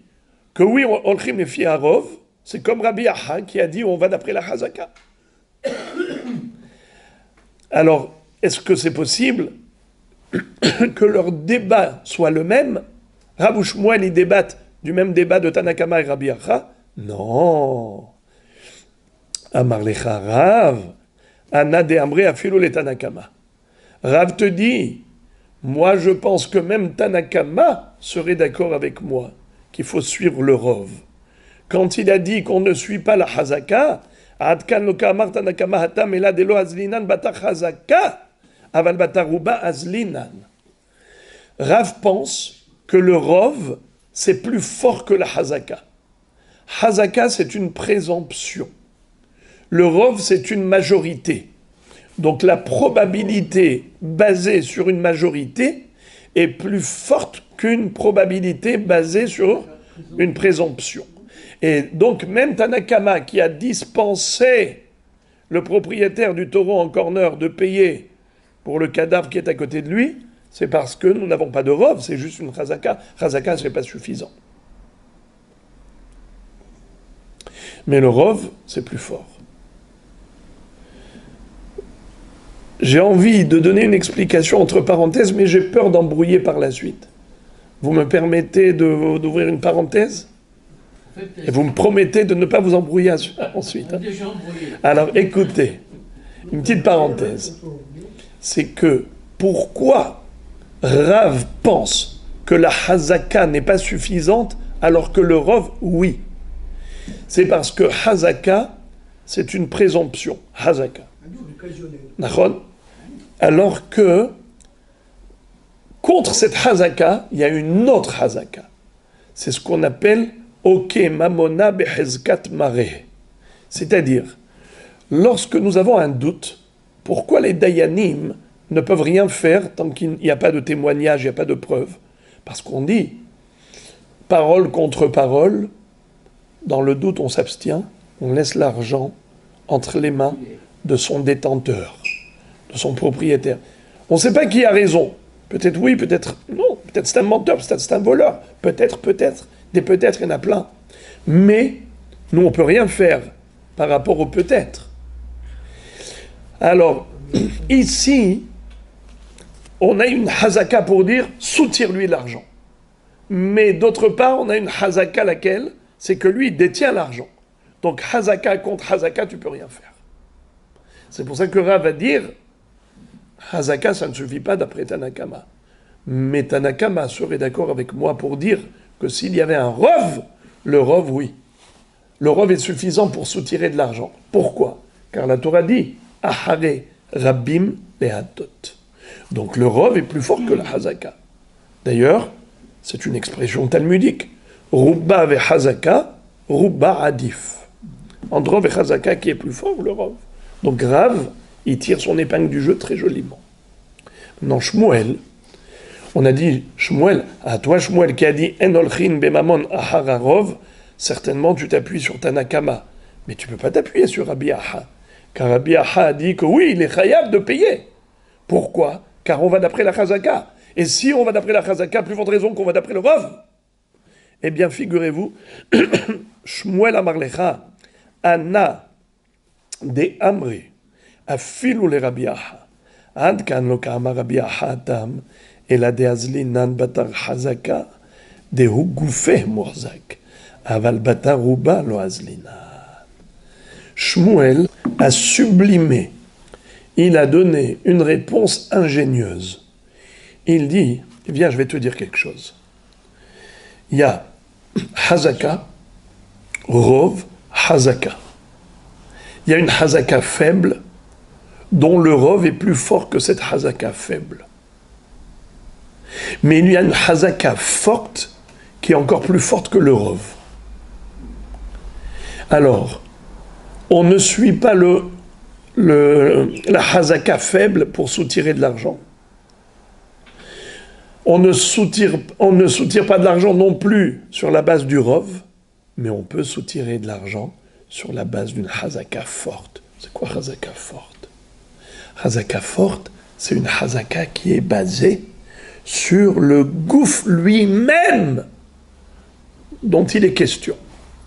que oui, olchim le fiarov, c'est comme Rabbi Aha qui a dit, on va d'après la Hazaka. Alors, est-ce que c'est possible que leur débat soit le même? Rav ou Shmuel, ils débattent du même débat de Tanakama et Rabbi Aha? Non. Amar lecha Rav, Ana de Amre afilu le Tanakama. Rav te dit Moi, je pense que même Tanakama serait d'accord avec moi qu'il faut suivre le Rov. Quand il a dit qu'on ne suit pas la Hazaka, Adkan lo ka'amar Tanakama hatam ela delo azlinan batar Hazaka, aval bataruba azlinan. Rav pense que le Rov, c'est plus fort que la Hazaka. Hazaka, c'est une présomption. Le Rov, c'est une majorité. Donc la probabilité basée sur une majorité est plus forte qu'une probabilité basée sur une présomption. Et donc même Tanakama, qui a dispensé le propriétaire du taureau en corner de payer pour le cadavre qui est à côté de lui, c'est parce que nous n'avons pas de Rov, c'est juste une Chazaka. Chazaka, c'est pas suffisant. Mais le Rov, c'est plus fort. J'ai envie de donner une explication entre parenthèses, mais j'ai peur d'embrouiller par la suite. Vous me permettez d'ouvrir une parenthèse ? Et vous me promettez de ne pas vous embrouiller ensuite. Hein. Alors écoutez, une petite parenthèse. C'est que pourquoi Rav pense que la Hazaka n'est pas suffisante alors que le Rov, oui. C'est parce que Hazaka, c'est une présomption. Hazaka. Alors que contre cette Hazaka, il y a une autre Hazaka. C'est ce qu'on appelle Ok Mamona Behezkat Mare. C'est-à-dire, lorsque nous avons un doute, pourquoi les Dayanim ne peuvent rien faire tant qu'il n'y a pas de témoignage, il n'y a pas de preuve? Parce qu'on dit, parole contre parole, dans le doute on s'abstient, on laisse l'argent entre les mains de son détenteur, de son propriétaire. On ne sait pas qui a raison. Peut-être oui, peut-être non. Peut-être c'est un menteur, peut-être c'est un voleur. Peut-être. Des peut-être, il y en a plein. Mais nous, on ne peut rien faire par rapport au peut-être. Alors, ici, on a une hazaka pour dire « soutire-lui l'argent ». Mais d'autre part, on a une hazaka laquelle c'est que lui détient l'argent. Donc, hazaka contre hazaka, tu ne peux rien faire. C'est pour ça que Rav va dire Hazaka, ça ne suffit pas d'après Tanakama. Mais Tanakama serait d'accord avec moi pour dire que s'il y avait un Rov, le Rov, oui. Le Rov est suffisant pour soutirer de l'argent. Pourquoi? Car la Torah dit Ahare Rabbim Lehatot. Donc le Rov est plus fort que la Hazaka. D'ailleurs, c'est une expression talmudique. Rubba ve Hazaka, Rubba Adif. Entre Rov et Hazaka, qui est plus fort, le Rov. Donc Rav, il tire son épingle du jeu très joliment. Maintenant, Shmuel, on a dit, Shmuel, à toi Shmuel qui a dit En olchin bemamon ahararov, certainement tu t'appuies sur Tanakama. Mais tu ne peux pas t'appuyer sur Rabbi Aha. Car Rabbi Aha a dit que oui, il est chayav de payer. Pourquoi? Car on va d'après la Chazaka. Et si on va d'après la Chazaka, plus forte raison qu'on va d'après le Rov. Eh bien, figurez-vous, Shmuel Amarlecha, Anna de Amri, Afilu le Rabbi Aha. Ad kan lo ka'amar Rabbi Aha tam, ela de azlinan batar Hazaka, de hu gufeh morzak, aval batar ruba lo azlinan. Shmuel a sublimé, il a donné une réponse ingénieuse. Il dit, viens, je vais te dire quelque chose. Il y a Hazaka, Rov, Hazaka. Il y a une Hazaka faible, dont le Rov est plus fort que cette Hazaka faible. Mais il y a une Hazaka forte, qui est encore plus forte que le Rov. Alors, on ne suit pas la Hazaka faible pour soutirer de l'argent. On ne soutire pas de l'argent non plus sur la base du Rov, mais on peut soutirer de l'argent sur la base d'une Hazaka forte. C'est quoi Hazaka forte? Hazaka forte, c'est une Hazaka qui est basée sur le gouffre lui-même dont il est question.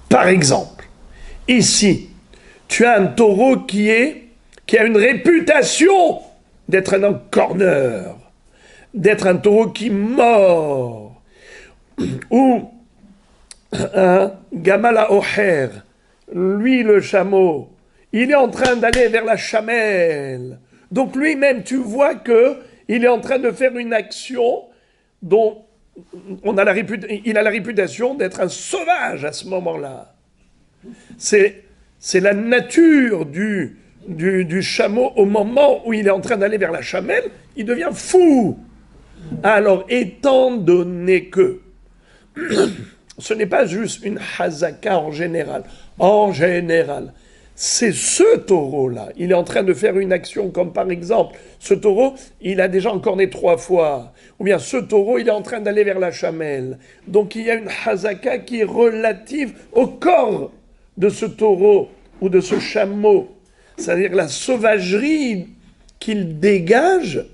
Par exemple, ici, tu as un taureau qui a une réputation d'être un corner, d'être un taureau qui mord, ou un Gamala Oher, lui le chameau, il est en train d'aller vers la chamelle. Donc lui-même, tu vois que il est en train de faire une action dont il a la réputation d'être un sauvage à ce moment-là. C'est la nature du chameau au moment où il est en train d'aller vers la chamelle, il devient fou. Alors, étant donné que ce n'est pas juste une hazaka en général, c'est ce taureau-là, il est en train de faire une action comme par exemple, ce taureau, il a déjà encorné 3 fois, ou bien ce taureau, il est en train d'aller vers la chamelle. Donc il y a une hazaka qui est relative au corps de ce taureau ou de ce chameau. C'est-à-dire la sauvagerie qu'il dégage,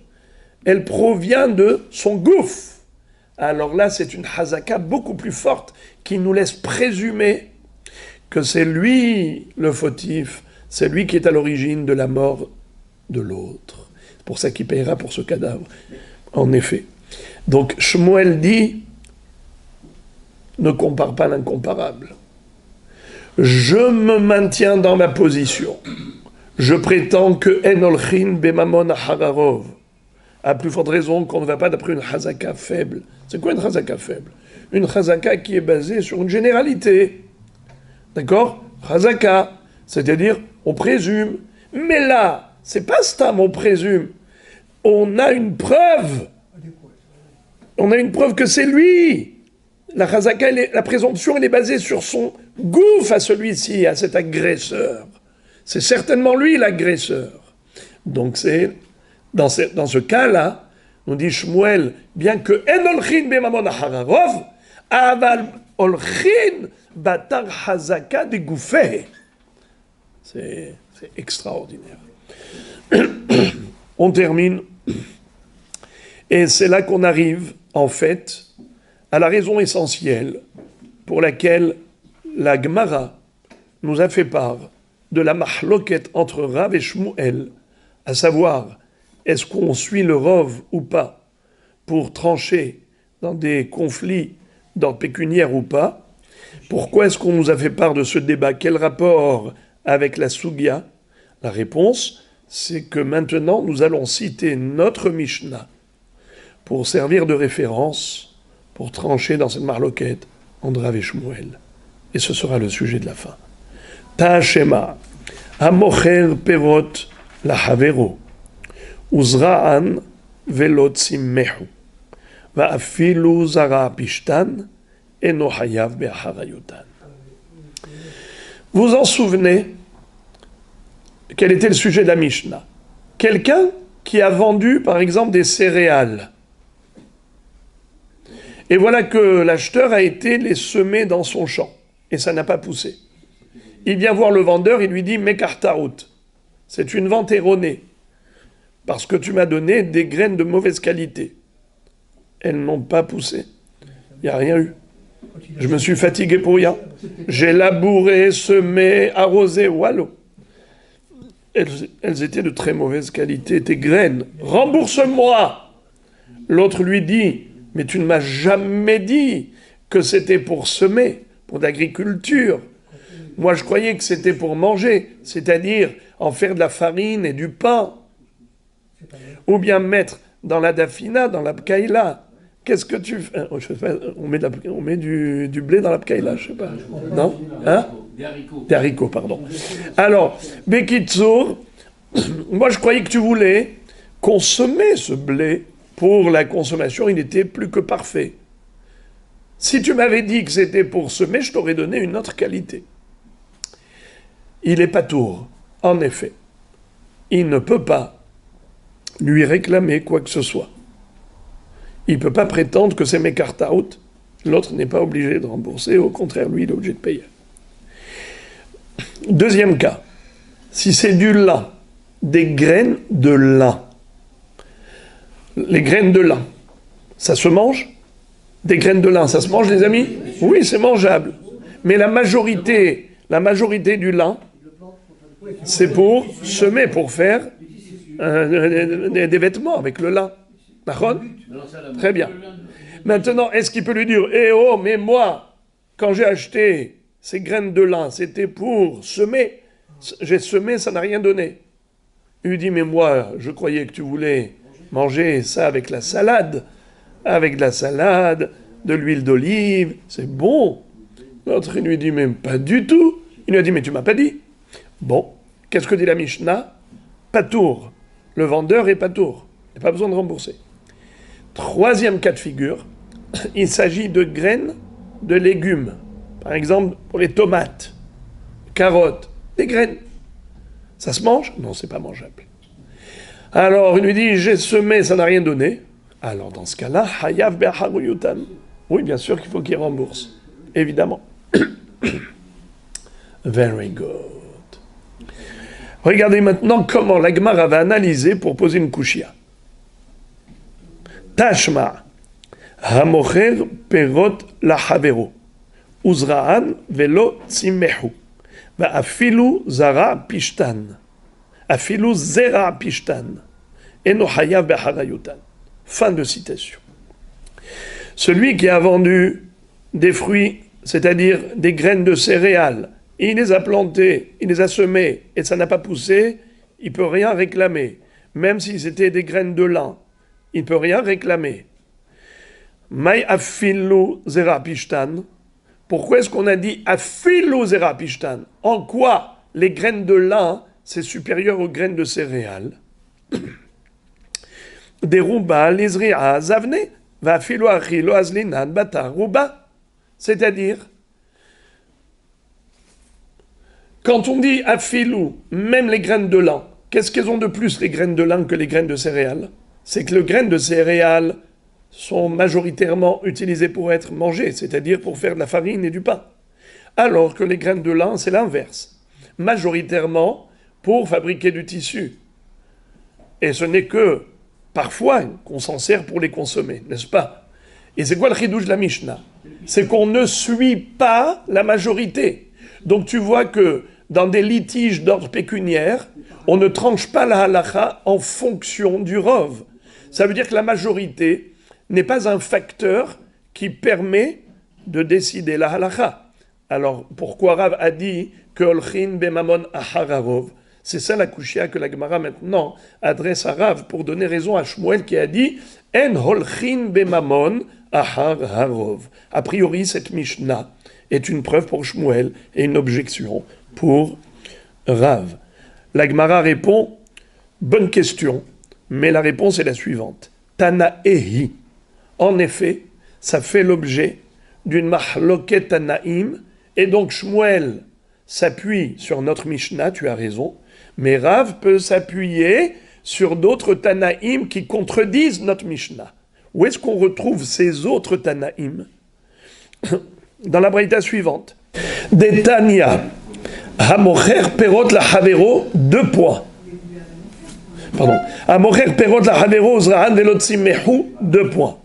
elle provient de son gouffre. Alors là, c'est une hazaka beaucoup plus forte qui nous laisse présumer que c'est lui le fautif, c'est lui qui est à l'origine de la mort de l'autre. C'est pour ça qu'il payera pour ce cadavre. En effet. Donc Shmuel dit, ne compare pas l'incomparable. Je me maintiens dans ma position. Je prétends que En Olchin Bemamon Hararov. À plus forte raison qu'on ne va pas d'après une hazaka faible. C'est quoi une hazaka faible? Une hazaka qui est basée sur une généralité. D'accord? Hazaka, c'est-à-dire on présume. Mais là, c'est pas stam, on présume. On a une preuve. On a une preuve que c'est lui. La hazaka, la présomption, elle est basée sur son gouffre à celui-ci, à cet agresseur. C'est certainement lui l'agresseur. Donc c'est dans ce cas-là, nous dit Shmuel, bien que En Olchin Bemamon Hararov, Aval Olchin Batar Hazaka de Gouffé. C'est extraordinaire. On termine. Et c'est là qu'on arrive, en fait, à la raison essentielle pour laquelle la Gemara nous a fait part de la mahloket entre Rav et Shmuel, à savoir, est-ce qu'on suit le Rov ou pas pour trancher dans des conflits d'ordre pécuniaire ou pas? Pourquoi est-ce qu'on nous a fait part de ce débat? Quel rapport avec la Sugya? La réponse, c'est que maintenant nous allons citer notre Mishnah pour servir de référence, pour trancher dans cette marloquette entre Rav et Shmuel. Et ce sera le sujet de la fin. Ta'ashema, amocher perot la havero, uzra'an velot simmehu, va'afilu zara pishtan, eno hayav be'acharayutan. Vous en souvenez? Quel était le sujet de la Mishnah? Quelqu'un qui a vendu, par exemple, des céréales. Et voilà que l'acheteur a été les semer dans son champ. Et ça n'a pas poussé. Il vient voir le vendeur, il lui dit « Mekartaout, c'est une vente erronée, parce que tu m'as donné des graines de mauvaise qualité. Elles n'ont pas poussé. Il n'y a rien eu. Je me suis fatigué pour rien. J'ai labouré, semé, arrosé, wallo. Elles étaient de très mauvaise qualité, tes graines. Rembourse-moi !» L'autre lui dit « Mais tu ne m'as jamais dit que c'était pour semer, pour l'agriculture. Moi, je croyais que c'était pour manger, c'est-à-dire en faire de la farine et du pain. Ou bien mettre dans la dafina, dans la pkaïla. Qu'est-ce que tu fais? Je sais pas, on met du blé dans la pkaïla, je sais pas. Non? Hein? Des haricots, pardon. Alors, Bekitsour, moi je croyais que tu voulais consommer ce blé pour la consommation, il n'était plus que parfait. Si tu m'avais dit que c'était pour semer, je t'aurais donné une autre qualité. Il est patour, en effet. Il ne peut pas lui réclamer quoi que ce soit. Il ne peut pas prétendre que c'est Mekartaout. L'autre n'est pas obligé de rembourser, au contraire, lui, il est obligé de payer. Deuxième cas, si c'est du lin, des graines de lin. Les graines de lin, ça se mange? Des graines de lin, ça se mange, les amis? Oui, c'est mangeable. Mais la majorité du lin, c'est pour semer, pour faire des vêtements avec le lin. D'accord? Très bien. Maintenant, est-ce qu'il peut lui dire, eh oh, mais moi, quand j'ai acheté ces graines de lin, c'était pour semer. J'ai semé, ça n'a rien donné. Il lui dit, mais moi, je croyais que tu voulais manger ça avec la salade, de l'huile d'olive, c'est bon. L'autre, il lui dit, mais pas du tout. Il lui a dit, mais tu m'as pas dit. Bon, qu'est-ce que dit la Mishnah? Patour. Le vendeur est patour. Il n'y a pas besoin de rembourser. Troisième cas de figure, il s'agit de graines de légumes. Par exemple, pour les tomates, carottes, des graines. Ça se mange? Non, c'est pas mangeable. Alors, il lui dit, j'ai semé, ça n'a rien donné. Alors, dans ce cas-là, hayav be'haruyutan. Oui, bien sûr qu'il faut qu'il rembourse. Évidemment. Very good. Regardez maintenant comment la Gemara va analyser pour poser une kushia. Tashma, hamocher perot lahavero, uzra'an velo tzimehu, va'afilu zara pishtan, afilu zera pishtan, eno hayav be'harayutan. Fin de citation. Celui qui a vendu des fruits, c'est-à-dire des graines de céréales, et il les a plantées, il les a semées, et ça n'a pas poussé, il ne peut rien réclamer. Même si c'était des graines de lin, il ne peut rien réclamer. Mai afilu zera pishtan. Pourquoi est-ce qu'on a dit afilu zera pishtan? En quoi les graines de lin, c'est supérieur aux graines de céréales? Deruba lizri'a zavne va afilu achilo azlinan bata ruba. C'est-à-dire, quand on dit afilou, même les graines de lin, qu'est-ce qu'elles ont de plus, les graines de lin, que les graines de céréales? C'est que les graines de céréales sont majoritairement utilisées pour être mangées, c'est-à-dire pour faire de la farine et du pain. Alors que les graines de lin, c'est l'inverse. Majoritairement pour fabriquer du tissu. Et ce n'est que parfois qu'on s'en sert pour les consommer, n'est-ce pas? Et c'est quoi le chidouche de la Mishnah? C'est qu'on ne suit pas la majorité. Donc tu vois que dans des litiges d'ordre pécuniaire, on ne tranche pas la halakha en fonction du rov. Ça veut dire que la majorité n'est pas un facteur qui permet de décider la halakha. Alors pourquoi Rav a dit que olchin bemamon ahararov? C'est ça la kushia que la Gemara maintenant adresse à Rav pour donner raison à Shmuel qui a dit en holchin bemamon ahararov. A priori, cette Mishnah est une preuve pour Shmuel et une objection pour Rav. La Gemara répond, bonne question, mais la réponse est la suivante. Tanaehi. En effet, ça fait l'objet d'une mahloket Tanaïm, et donc Shmuel s'appuie sur notre Mishnah, tu as raison, mais Rav peut s'appuyer sur d'autres Tanaïm qui contredisent notre Mishnah. Où est-ce qu'on retrouve ces autres Tanaïm? Dans la braïta suivante. Des Tanya, Hamocher Perot la Havero, 2 points. Pardon. Hamocher Perot la Havero, Zrahan Velotzimehu, 2 points.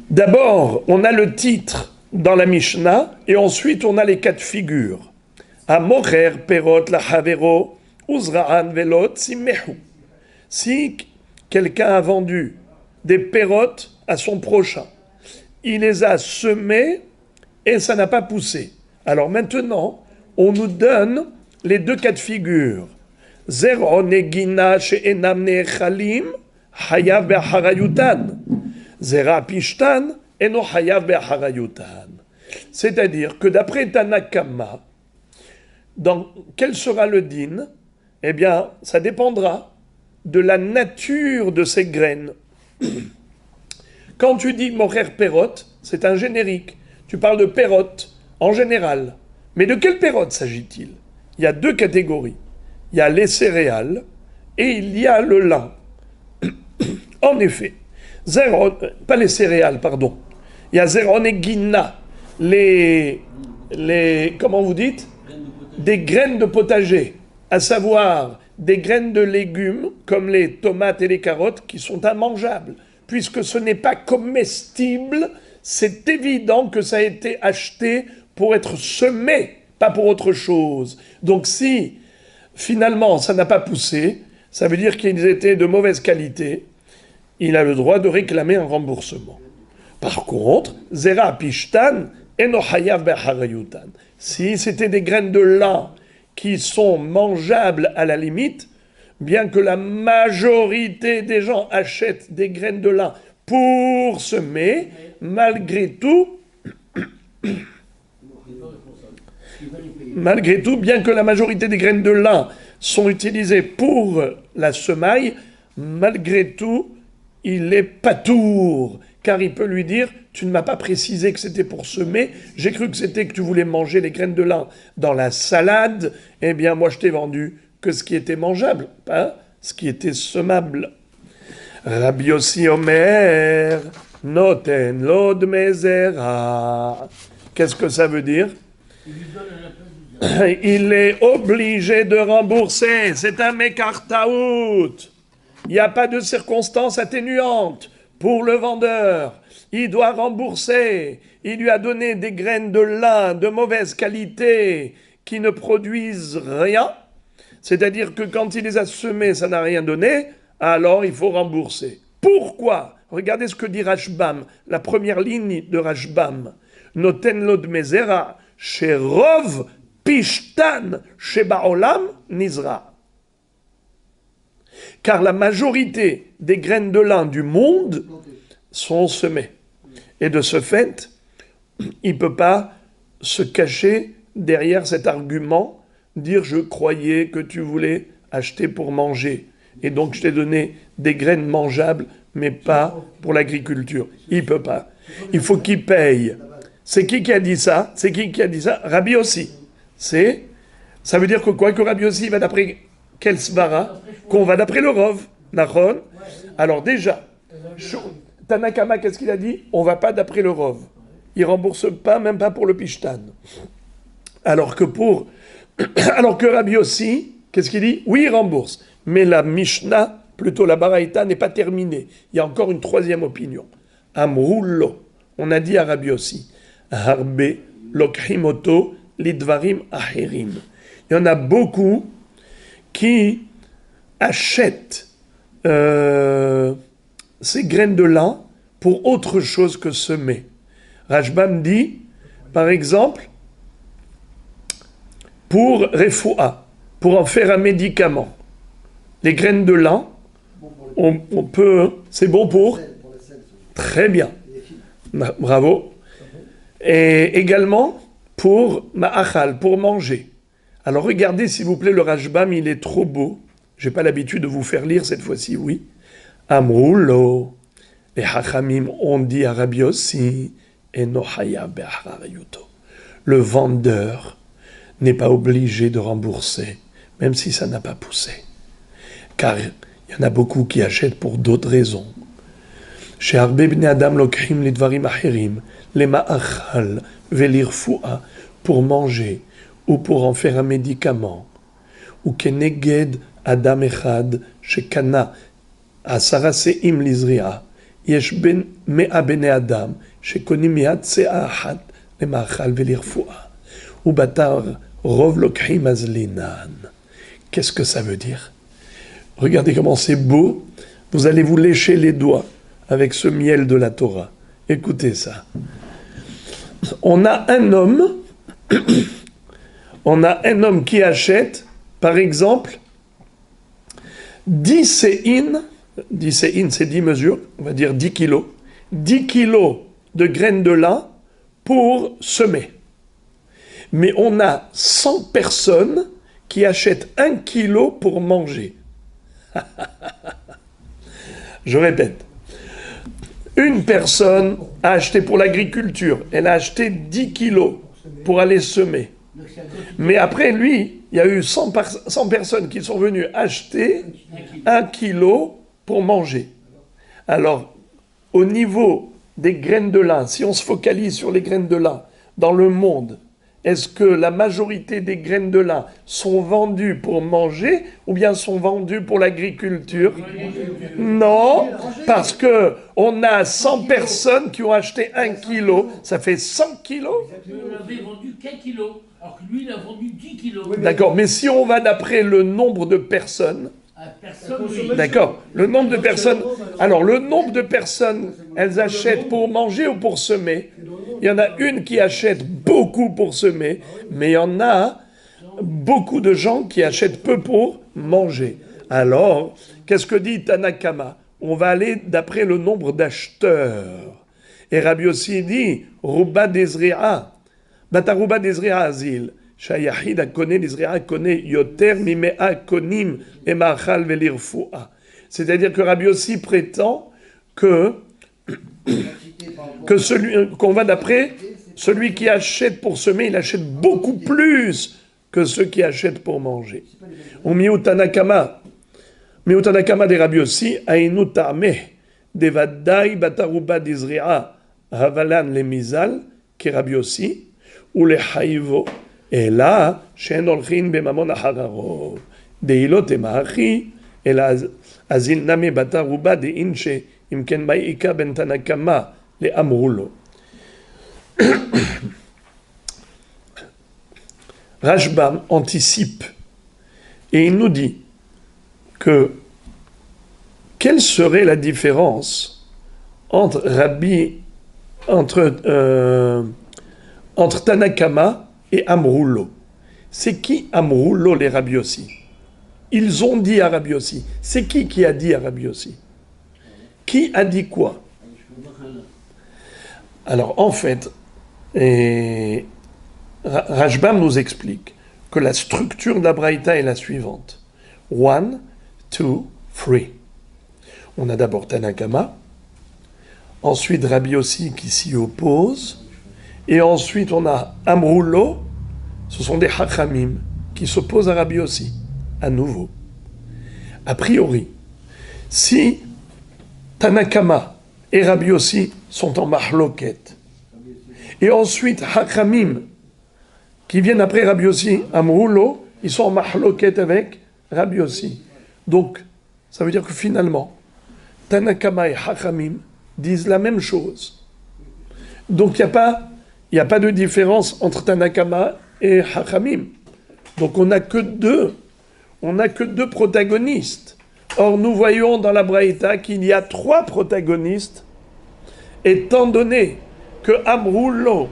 D'abord, on a le titre dans la Mishnah, et ensuite on a les cas de figure. Hamocher Perot la Havero, Uzra'an Velotzimehu. Si quelqu'un a vendu des pérotes à son prochain, il les a semés et ça n'a pas poussé. Alors maintenant, on nous donne les 2 cas de figure. Zero negina she'enam nechalim, hayav be'harayutan. Zera pishtan, eno hayav be'harayutan. C'est-à-dire que d'après Tanakama, quel sera le din? Eh bien, ça dépendra de la nature de ces graines. Quand tu dis morer perot, c'est un générique. Tu parles de pérote en général. Mais de quelle pérote s'agit-il? Il y a 2 catégories. Il y a les céréales et il y a le lin. En effet, pas les céréales, pardon. Il y a zeronegina, comment vous dites? Des graines de potager, à savoir des graines de légumes comme les tomates et les carottes qui sont immangeables. Puisque ce n'est pas comestible, c'est évident que ça a été acheté pour être semé, pas pour autre chose. Donc si, finalement, ça n'a pas poussé, ça veut dire qu'ils étaient de mauvaise qualité, il a le droit de réclamer un remboursement. Par contre, Zera Pishtan, Eno Hayav Be'harayutan. Si c'était des graines de lin qui sont mangeables à la limite, bien que la majorité des gens achètent des graines de lin pour semer, malgré tout, bien que la majorité des graines de lin sont utilisées pour la semaille, malgré tout, il est patour, car il peut lui dire « Tu ne m'as pas précisé que c'était pour semer, j'ai cru que c'était que tu voulais manger les graines de lin dans la salade, eh bien moi je t'ai vendu que ce qui était mangeable, hein, ce qui était semable. » Rabbi Yossi Omer, noten lod mezera. Qu'est-ce que ça veut dire? Il est obligé de rembourser, c'est un mekartaout. Il n'y a pas de circonstance atténuante pour le vendeur. Il doit rembourser. Il lui a donné des graines de lin de mauvaise qualité qui ne produisent rien. C'est-à-dire que quand il les a semées, ça n'a rien donné, alors il faut rembourser. Pourquoi? Regardez ce que dit Rashbam, la première ligne de Rashbam. Noten lod mezera, sherov pishtan shebaolam nizra. Car la majorité des graines de lin du monde sont semées. Et de ce fait, il ne peut pas se cacher derrière cet argument, dire « je croyais que tu voulais acheter pour manger, et donc je t'ai donné des graines mangeables, mais pas pour l'agriculture ». Il ne peut pas. Il faut qu'il paye. C'est qui a dit ça? C'est qui a dit ça? Rabbi Yossi. Ça veut dire que quoi? Que Rabbi Yossi va d'après quel svara? Qu'on va d'après le Rov. Nachon. Alors déjà, Tanakama, qu'est-ce qu'il a dit? On ne va pas d'après le Rov. Il ne rembourse pas, même pas pour le Pishtan. Alors que Rabbi Yossi, qu'est-ce qu'il dit? Oui, il rembourse. Mais la Mishnah, plutôt la Baraïta, n'est pas terminée. Il y a encore une troisième opinion. Amroulo. On a dit à Rabbi Yossi, Harbe lokhimoto lidvarim aherim. Il y en a beaucoup qui achètent ces graines de lin pour autre chose que semer. Rashbam dit, par exemple, pour refoua, pour en faire un médicament. Les graines de lin, on peut... C'est bon pour? Très bien. Bravo. Et également pour ma'achal, pour manger. Alors regardez s'il vous plaît le Rashbam, il est trop beau. J'ai pas l'habitude de vous faire lire cette fois-ci, oui. Amroulo. Les Hachamim ont dit à Rabbi Yossi, Enohaya be'acharayuto. Le vendeur n'est pas obligé de rembourser, même si ça n'a pas poussé. Car il y en a beaucoup qui achètent pour d'autres raisons. Chez Harbe bnei Adam lokrim lidvarim acherim, les ma'achal velirfua, pour manger ou pour en faire un médicament. Ou keneged Adam echad shekana asara se'im lizri'a, yesh ben mea bnei Adam shekonim miat se'a achat lema'achal velirfua. Ou batar rov lokrim azlinan. Qu'est-ce que ça veut dire? Regardez comment c'est beau. Vous allez vous lécher les doigts avec ce miel de la Torah. Écoutez ça. On a un homme qui achète, par exemple, 10 séines, c'est 10 mesures, on va dire 10 kilos, 10 kilos de graines de lin pour semer. Mais on a 100 personnes qui achètent 1 kilo pour manger. Je répète. Une personne a acheté pour l'agriculture, elle a acheté 10 kilos pour aller semer. Mais après lui, il y a eu 100 personnes qui sont venues acheter 1 kilo pour manger. Alors, au niveau des graines de lin, si on se focalise sur les graines de lin dans le monde, est-ce que la majorité des graines de lin sont vendues pour manger ou bien sont vendues pour l'agriculture? Non, parce que on a 100 personnes qui ont acheté 1 kilo, ça fait 100 kilos. On n'avait vendu qu'un kilo, alors que lui, il a vendu 10 kilos. D'accord, mais si on va d'après le nombre de personnes... D'accord, le nombre de personnes... Alors, le nombre de personnes, elles achètent pour manger ou pour semer? Il y en a une qui achète beaucoup pour semer, mais il y en a beaucoup de gens qui achètent peu pour manger. Alors, qu'est-ce que dit Tanakama? On va aller d'après le nombre d'acheteurs. Et Rabbi Yossi dit, Ruba d'Ezri'a, Bataruba d'Ezri'a Azil, Shayahid a connu l'Ezri'a connaît Yoter Mimea Konim Emachal Velirfua. C'est-à-dire que Rabbi Yossi prétend que qu'on va d'après celui qui achète pour semer, il achète beaucoup plus que ceux qui achètent pour manger. Ou Miutanakama de Rabbi Yossi, Ainu Ta'meh, Devadai Bataruba d'Izri'a, Havalan le Mizal, qui Rabbi Yossi, ou le Haïvo, et là, Shen Olchin Bemamon Ahararo, Deilot et Mahachi, et la Azil Name Bataruba de Inche, Imken Maïka Ben Tanakama, le Amrulo. Rashbam anticipe et il nous dit que quelle serait la différence entre Tanakama et Amrulo. C'est qui Amrulo les Rabbi Yossi? Ils ont dit à Rabbi Yossi. C'est qui a dit à Rabbi Yossi? Qui a dit quoi? Alors en fait, Rashbam nous explique que la structure de la Braïta est la suivante. 1, 2, 3. On a d'abord Tanakama, ensuite Rabbi Yossi qui s'y oppose, et ensuite on a Amrulo, ce sont des Hachamim qui s'opposent à Rabbi Yossi, à nouveau. A priori, si Tanakama et Rabbi Yossi sont en mahloket, et ensuite Hachamim qui viennent après Rabbi Yossi, Amrulo, ils sont en mahloket avec Rabbi Yossi. Donc, ça veut dire que finalement, Tanakama et Hachamim disent la même chose. Donc, il n'y a pas de différence entre Tanakama et Hachamim. Donc, on n'a que deux protagonistes. Or, nous voyons dans la Braïta qu'il y a 3 protagonistes, étant donné que Amrulo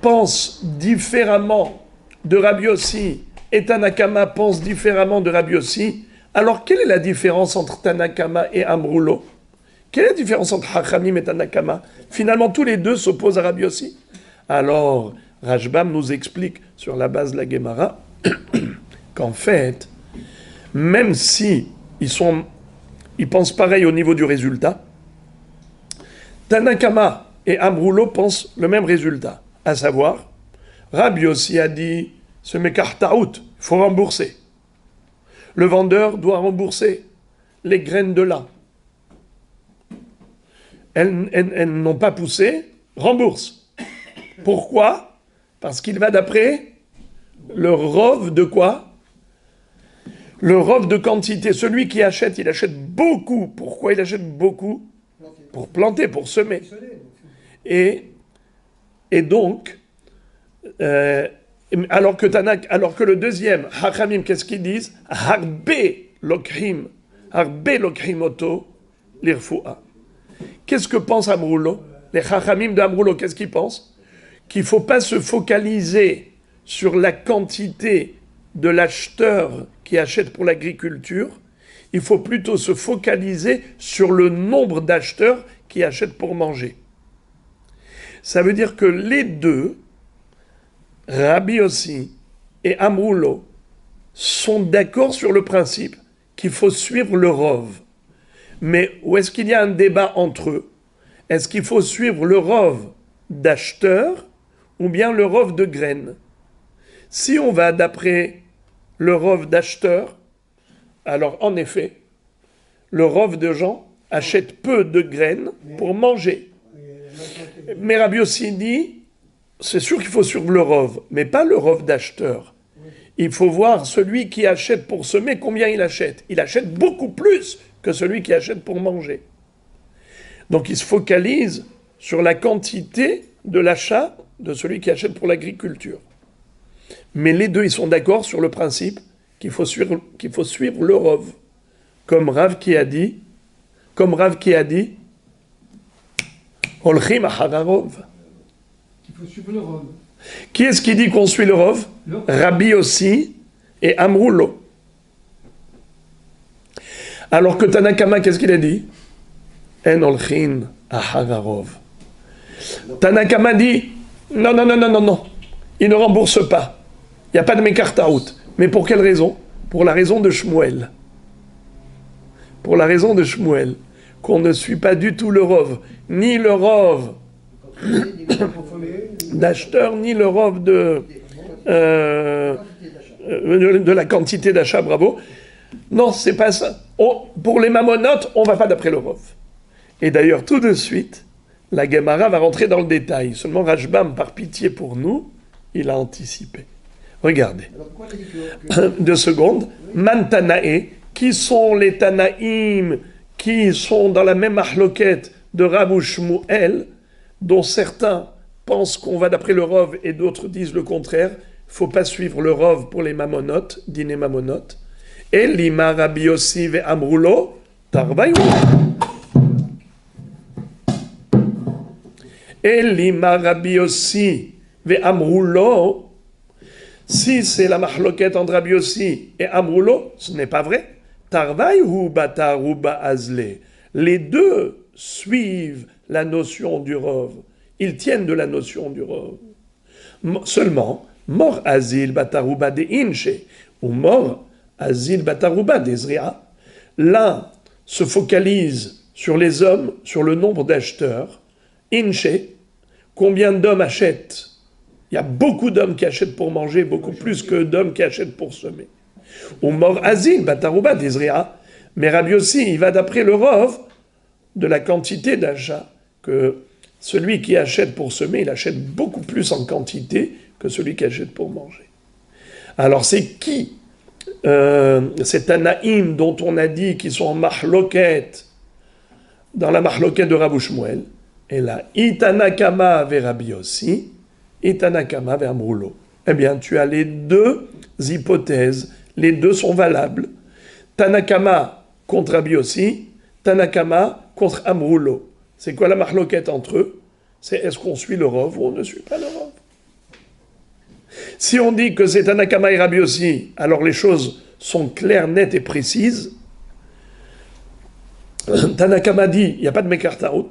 pense différemment de Rabbi Yossi et Tanakama pense différemment de Rabbi Yossi. Alors, quelle est la différence entre Tanakama et Amrulo? Quelle est la différence entre Hachamim et Tanakama? Finalement, tous les deux s'opposent à Rabbi Yossi. Alors, Rashbam nous explique, sur la base de la Gemara, qu'en fait, même si ils pensent pareil au niveau du résultat, Tanakama et Amrulo pensent le même résultat, à savoir, Rabbi Yossi a dit, ce mekartaout, il faut rembourser. Le vendeur doit rembourser les graines de lin. Elles n'ont pas poussé, rembourse. Pourquoi? Parce qu'il va d'après le rov de quoi? Le rov de quantité. Celui qui achète, il achète beaucoup. Pourquoi il achète beaucoup? Pour planter, pour semer. Et donc, alors que le deuxième, Hachamim, qu'est-ce qu'ils disent? Harbe lokhim oto l'irfua. Qu'est-ce que pense Amrulo? Les Hachamim d'Amrulo, qu'est-ce qu'ils pensent? Qu'il ne faut pas se focaliser sur la quantité de l'acheteur qui achète pour l'agriculture, il faut plutôt se focaliser sur le nombre d'acheteurs qui achètent pour manger. Ça veut dire que les deux, Rabbi Yossi et Amrulo, sont d'accord sur le principe qu'il faut suivre le rov. Mais où est-ce qu'il y a un débat entre eux? Est-ce qu'il faut suivre le rov d'acheteurs ou bien le rov de graines? Si on va d'après le rov d'acheteurs, alors en effet, le rov de gens achète peu de graines pour manger. Mais Rabbi Yossi dit, c'est sûr qu'il faut suivre le rov, mais pas le rov d'acheteur. Il faut voir celui qui achète pour semer, combien il achète. Il achète beaucoup plus que celui qui achète pour manger. Donc il se focalise sur la quantité de l'achat de celui qui achète pour l'agriculture. Mais les deux, ils sont d'accord sur le principe qu'il faut suivre le rov. Comme Rav qui a dit, Holchim achararov. Il faut suivre le rov. Qui est-ce qui dit qu'on suit le rov? Rabbi Yossi et Amrulo. Alors que Tanakama, qu'est-ce qu'il a dit? En olchin ahararov. Tanakama dit, non, non, non, non, non, non, il ne rembourse pas. Il n'y a pas de mekartaout. Mais pour quelle raison? Pour la raison de Shmuel. Pour la raison de Shmuel, qu'on ne suit pas du tout le rov, ni le rov d'acheteur, ni le rov de la quantité d'achat, bravo. Non, c'est pas ça. Pour les mamonotes, on ne va pas d'après le rov. Et d'ailleurs, tout de suite, la Gemara va rentrer dans le détail. Seulement Rashbam, par pitié pour nous, il a anticipé. Regardez. 2 secondes. Mantanae, qui sont les Tanaïm qui sont dans la même mahloket de Rav Shmuel, dont certains pensent qu'on va d'après le Rov et d'autres disent le contraire. Il ne faut pas suivre le Rov pour les mamonotes, dîner mamonotes. Et l'ima Rabbi Yossi ve Amrulo, Tarvayu. Et l'ima Rabbi Yossi ve Amrulo, si c'est la mahloket entre Rabbi Yossi et Amrulo, ce n'est pas vrai. Tarvayu bataruba azle. Les deux suivent la notion du Rov. Ils tiennent de la notion du Rov. Seulement, mort azil bataruba de inche, ou mort azil bataruba d'Ezria. L'un se focalise sur les hommes, sur le nombre d'acheteurs. Inche, combien d'hommes achètent? Il y a beaucoup d'hommes qui achètent pour manger, beaucoup plus que d'hommes qui achètent pour semer. Ou mort azil bataruba d'Ezria. Mais Rabbi Yossi, il va d'après le Rov de la quantité d'achat, que celui qui achète pour semer, il achète beaucoup plus en quantité que celui qui achète pour manger. Alors c'est qui c'est Tanaïm dont on a dit qu'ils sont en mahloket, dans la mahloket de Rav Shmuel, et là, Itanakama ve Rabbi Yossi, Itanakama ve Amrulo. Eh bien, tu as les deux hypothèses, les deux sont valables. Tanakama contre Rabbi Yossi, Tanakama contre Amrulo. C'est quoi la mahloket entre eux? C'est est-ce qu'on suit le Rov ou on ne suit pas le Rov? Si on dit que c'est Tanakama et Rabbi Yossi, alors les choses sont claires, nettes et précises. Tanakama dit, il n'y a pas de mekartaout.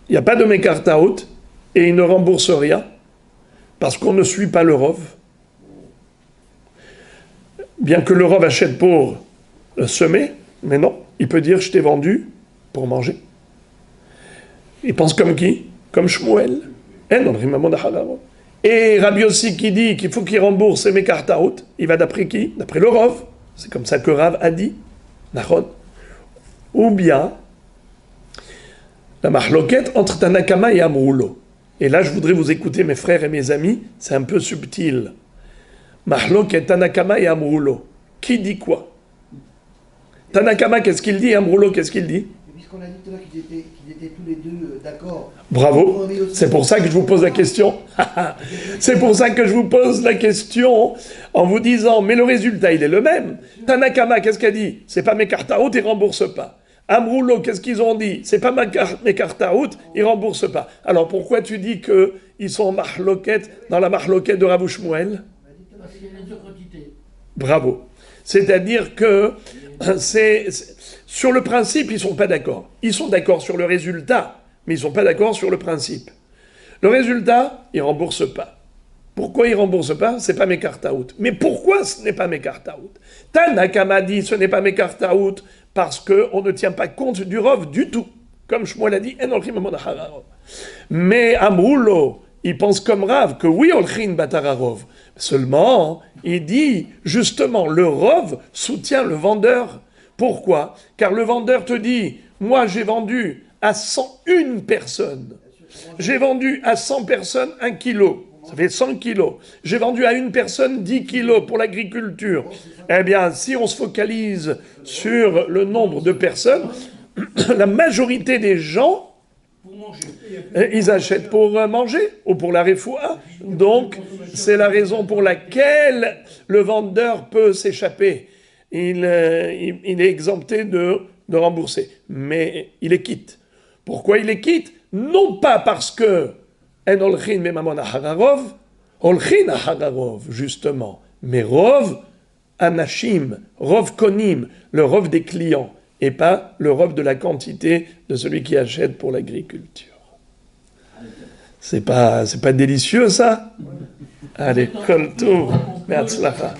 Il n'y a pas de mekartaout et il ne rembourse rien parce qu'on ne suit pas le Rov. Bien que le Rov achète pour semer, mais non, il peut dire je t'ai vendu pour manger. Il pense comme qui? Comme Shmuel. Et Rabbi Yossi qui dit qu'il faut qu'il rembourse ses mekartaout, il va d'après qui? D'après le Rov. C'est comme ça que Rav a dit. Nachon. Ou bien la mahloket entre Tanakama et Amrulo. Et là, je voudrais vous écouter, mes frères et mes amis, c'est un peu subtil. Mahloket, Tanakama et Amrulo. Qui dit quoi? Tanakama, qu'est-ce qu'il dit? Amrulo, qu'est-ce qu'il dit? Puisqu'on a dit tout à l'heure qu'ils étaient tous les deux d'accord. Bravo, c'est pour ça que je vous pose la question. C'est pour ça que je vous pose la question en vous disant, mais le résultat, il est le même. Tanakama, qu'est-ce qu'il a dit? C'est pas mes kartaout, il rembourse pas. Amrulo, qu'est-ce qu'ils ont dit? C'est pas mes kartaout, ils remboursent pas. Alors pourquoi tu dis qu'ils sont en mahloket, dans la mahloket de Rav Shmuel? Parce qu'il y a les deux quantités. Bravo. C'est-à-dire que sur le principe, ils ne sont pas d'accord. Ils sont d'accord sur le résultat, mais ils ne sont pas d'accord sur le principe. Le résultat, ils ne remboursent pas. Pourquoi ils ne remboursent pas? Ce n'est pas mes kartaout. Mais pourquoi ce n'est pas mes kartaout? Tanakama dit ce n'est pas mes kartaout parce qu'on ne tient pas compte du Rov du tout. Comme Shmuel a dit, mais Amrulo, il pense comme Rav que oui, Olchin Batararov. Seulement, il dit, justement, le Rov soutient le vendeur. Pourquoi? Car le vendeur te dit, moi j'ai vendu à 101 personnes. J'ai vendu à 100 personnes 1 kilo. Ça fait 100 kilos. J'ai vendu à une personne 10 kilos pour l'agriculture. Eh bien, si on se focalise sur le nombre de personnes, la majorité des gens, ils achètent pour manger ou pour la refoua. Donc, c'est la raison pour laquelle le vendeur peut s'échapper. Il est exempté de rembourser. Mais il est quitte. Pourquoi il est quitte? Non pas parce que en olchin memamon ahararov, olchin ahararov, justement. Mais rov, anashim, rov konim, le rov des clients, et pas le rov de la quantité de celui qui achète pour l'agriculture. C'est pas délicieux ça? Allez, kol tov, be'atzlacha.